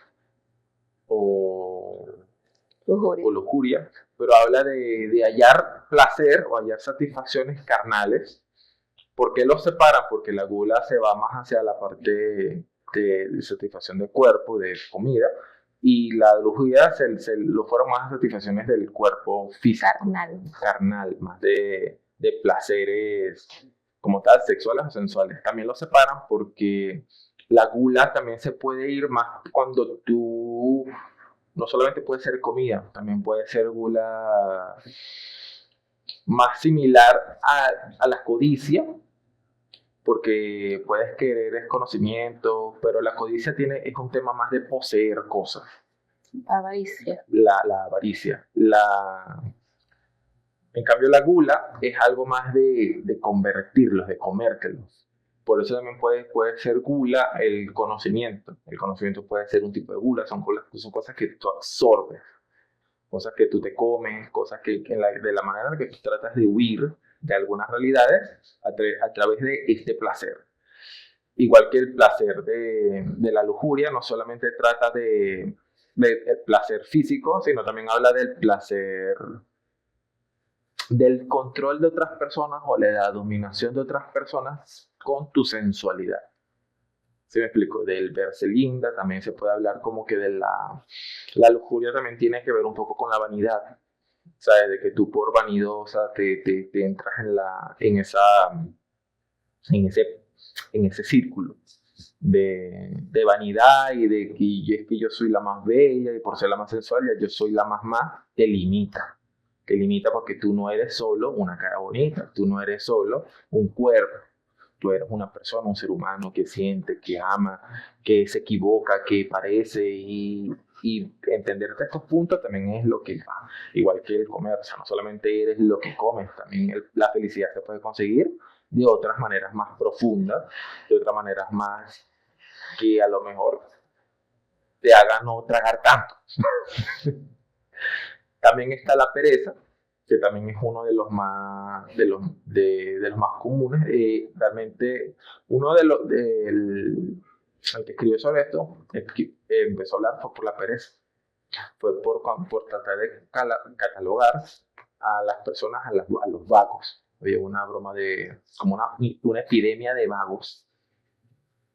lujuria, pero habla de hallar placer o hallar satisfacciones carnales. ¿Por qué los separan? Porque la gula se va más hacia la parte de satisfacción del cuerpo, de comida, y la lujuria lo fueron más satisfacciones del cuerpo físico, carnal, más de placeres como tal, sexuales o sensuales. También los separan porque La gula también se puede ir más cuando tú, no solamente puede ser comida, también puede ser gula más similar a la codicia, porque puedes querer conocimiento, pero la codicia es un tema más de poseer cosas. Avaricia. La avaricia. En cambio, la gula es algo más de convertirlos, de comértelos. Por eso también puede ser gula el conocimiento. El conocimiento puede ser un tipo de gula, son cosas que tú absorbes, cosas que tú te comes, cosas de la manera en que tú tratas de huir de algunas realidades a través de este placer. Igual que el placer de la lujuria, no solamente trata de el placer físico, sino también habla del placer del control de otras personas o de la dominación de otras personas con tu sensualidad. ¿Sí me explico? Del verse linda, también se puede hablar como que de la lujuria también tiene que ver un poco con la vanidad. ¿Sabes? De que tú por vanidosa te entras en ese círculo de vanidad y de que es que yo soy la más bella y por ser la más sensual ya yo soy la más, te limita. Te limita porque tú no eres solo una cara bonita, tú no eres solo un cuerpo, tú eres una persona, un ser humano que siente, que ama, que se equivoca, que parece y entenderte estos puntos también es lo que va. Igual que el comer, o sea, no solamente eres lo que comes, también la felicidad se puede conseguir de otras maneras más profundas, de otras maneras más que a lo mejor te hagan no tragar tanto. También está la pereza, que también es uno de los más, de los más comunes. Realmente, uno de los, el que escribió sobre esto, empezó a hablar fue por la pereza. Fue por tratar de catalogar a las personas, a los vagos. Había una broma como una epidemia de vagos,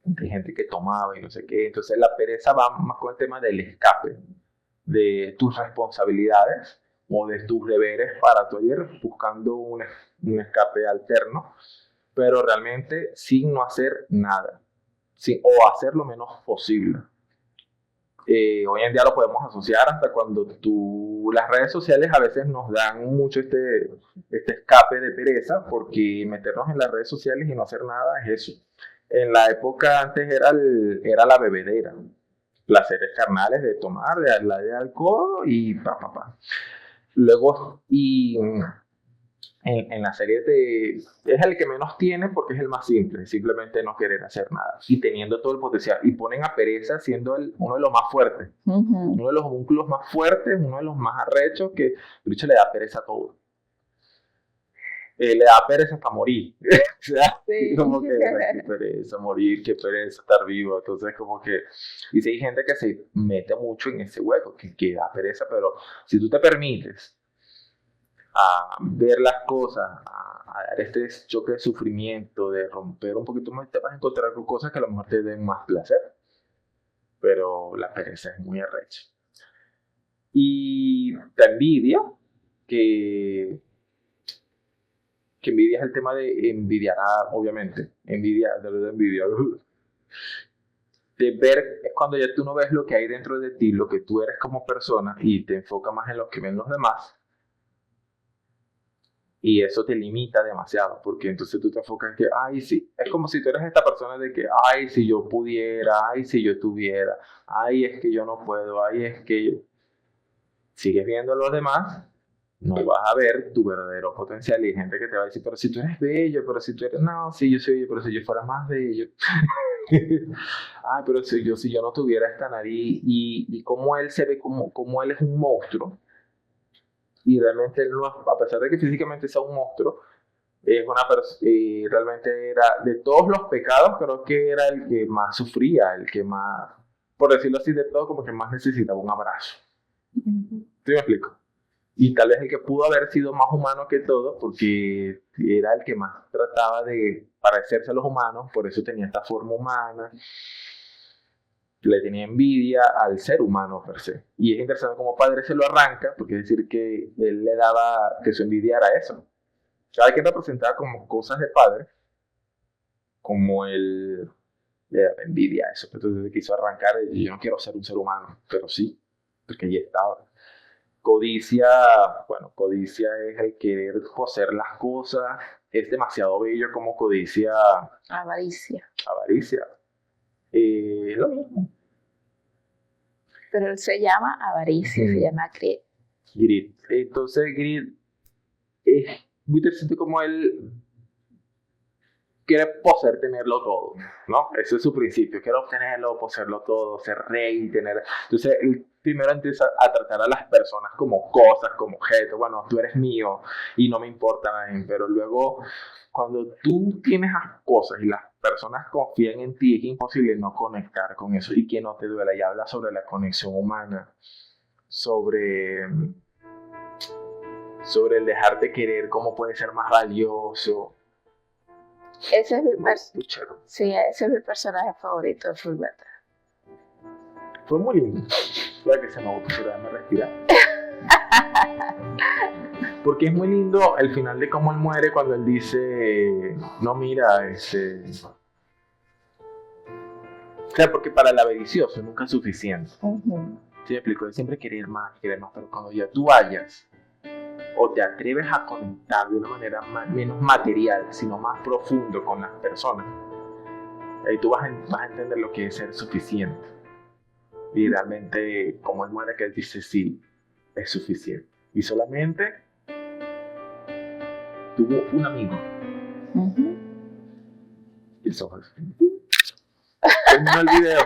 de gente que tomaba y no sé qué. Entonces la pereza va más con el tema del escape, de tus responsabilidades o de tus deberes para tu ayer, buscando un escape alterno, pero realmente sin no hacer nada, o hacer lo menos posible. Hoy en día lo podemos asociar hasta cuando las redes sociales a veces nos dan mucho este escape de pereza, porque meternos en las redes sociales y no hacer nada es eso. En la época antes era la bebedera, placeres carnales de tomar, de darle de alcohol y pa. Luego, en la serie es el que menos tiene porque es el más simple, simplemente no querer hacer nada y teniendo todo el potencial. Y ponen a pereza siendo uno de los más fuertes, uno de los homúnculos más fuertes, uno de los más arrechos, que Bricho le da pereza a todo. Le da pereza hasta morir. O sea, sí. Como que qué pereza morir, qué pereza estar vivo. Entonces, como que. Y si hay gente que se mete mucho en ese hueco, que da pereza, pero si tú te permites a ver las cosas, a dar este choque de sufrimiento, de romper un poquito más, te vas a encontrar con cosas que a lo mejor te den más placer. Pero la pereza es muy arrecha. Y la envidia, que envidia es el tema de envidiar, obviamente, envidia, de ver, es cuando ya tú no ves lo que hay dentro de ti, lo que tú eres como persona y te enfocas más en lo que ven los demás, y eso te limita demasiado, porque entonces tú te enfocas en que, ay, sí, es como si tú eres esta persona de que, ay, si yo pudiera, ay, si yo tuviera, ay, es que yo no puedo, ay, es que yo... Sigues viendo a los demás, no vas a ver tu verdadero potencial y hay gente que te va a decir, pero si tú eres bello, pero si tú eres, no, sí, yo soy bello, pero si yo fuera más bello. Ay, pero si yo no tuviera esta nariz y cómo él se ve como él es un monstruo y realmente él no, a pesar de que físicamente sea un monstruo, es una realmente era de todos los pecados, creo que era el que más sufría, el que más, por decirlo así, de todo, como que más necesitaba un abrazo. ¿Sí me explico? Y tal vez el que pudo haber sido más humano que todo, porque era el que más trataba de parecerse a los humanos, por eso tenía esta forma humana, le tenía envidia al ser humano per se. Y es interesante como padre se lo arranca, porque es decir que él le daba que su envidia era eso. Cada quien representaba como cosas de padre, como le da envidia a eso. Entonces quiso arrancar y yo no quiero ser un ser humano, pero sí, porque allí estaba. Codicia, bueno, codicia es el querer poseer las cosas, es demasiado bello como codicia, Avaricia. avaricia. Es lo mismo. Pero él se llama avaricia, se llama greed. Greed. Entonces, greed es muy interesante como él quiere poseer, tenerlo todo, ¿no? Ese es su principio, quiero obtenerlo, poseerlo todo, ser rey, tener... Entonces, él primero empieza a tratar a las personas como cosas, como objetos, bueno, tú eres mío y no me importa nadie, pero luego, cuando tú tienes las cosas y las personas confían en ti, es imposible no conectar con eso y que no te duela. Y habla sobre la conexión humana, sobre el dejarte querer, cómo puede ser más valioso. Ese es ese es mi personaje favorito de Fullmetal. Fue muy lindo. Claro que se me gustó, déjame respirar. Porque es muy lindo el final de cómo él muere cuando él dice, no mira, O sea, porque para el avaricioso nunca es suficiente. ¿Sí me explico? Él siempre quiere ir más, pero cuando ya tú vayas o te atreves a conectar de una manera menos material, sino más profundo con las personas, ahí tú vas a entender lo que es ser suficiente. Y realmente, como él muere, que él dice, sí, es suficiente. Y solamente tuvo un amigo. Y eso fue. Terminó el video.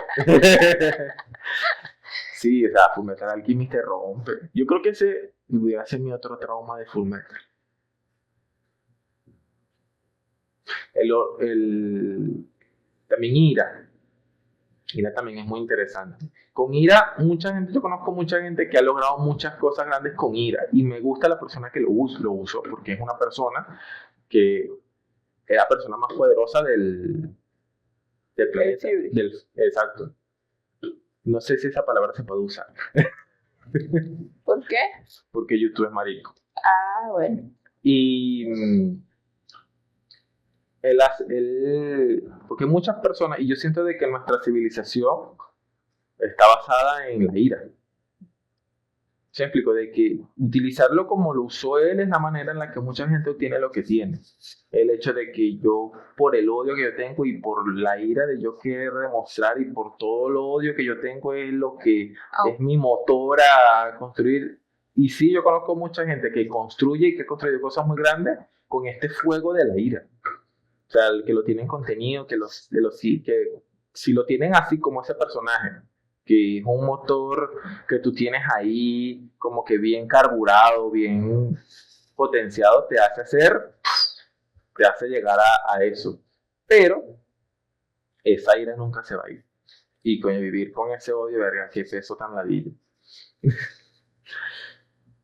Sí, o sea, Fullmetal Alchemist te rompe. Yo creo que ese pudiera ser mi otro trauma de Fullmetal. También Ira. Ira también es muy interesante. Con Ira, yo conozco mucha gente que ha logrado muchas cosas grandes con Ira. Y me gusta la persona que lo usó porque es una persona que es la persona más poderosa del planeta. Exacto. No sé si esa palabra se puede usar. ¿Por qué? Porque YouTube es marico. Ah, bueno. Y porque muchas personas, y yo siento de que nuestra civilización está basada en la ira. Se explico de que utilizarlo como lo usó él es la manera en la que mucha gente obtiene lo que tiene. El hecho de que yo, por el odio que yo tengo y por la ira de yo querer demostrar y por todo lo odio que yo tengo es lo que es mi motor a construir. Y sí, yo conozco mucha gente que construye y que ha construido cosas muy grandes con este fuego de la ira. O sea, el que lo tienen contenido, que si lo tienen así como ese personaje, que es un motor que tú tienes ahí como que bien carburado, bien potenciado, te hace llegar a eso. Pero esa ira nunca se va a ir. Y coño, vivir con ese odio, verga, qué peso tan ladillo.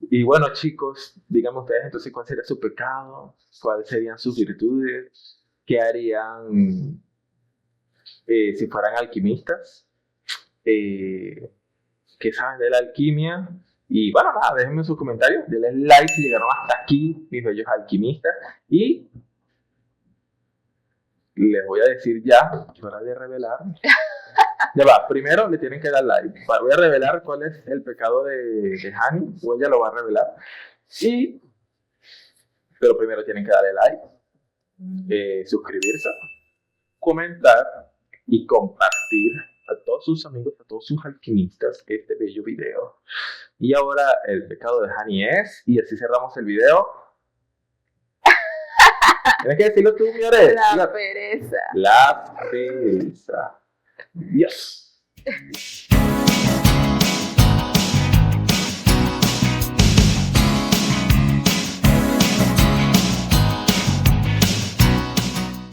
Y bueno, chicos, díganme ustedes entonces cuál sería su pecado, cuáles serían sus virtudes, qué harían si fueran alquimistas. Que saben de la alquimia. Y bueno, nada, déjenme sus comentarios, denle like si llegaron hasta aquí, mis bellos alquimistas. Y les voy a decir ya, hora de revelar. Ya va, primero le tienen que dar like. Voy a revelar cuál es el pecado de Hani, o ella lo va a revelar. Pero primero tienen que darle like, suscribirse, comentar y compartir a todos sus amigos, a todos sus alquimistas este bello video. Y ahora el pecado de Hani es, y así cerramos el video. Tienes que decirlo tú, señores. La pereza. La pereza. Dios.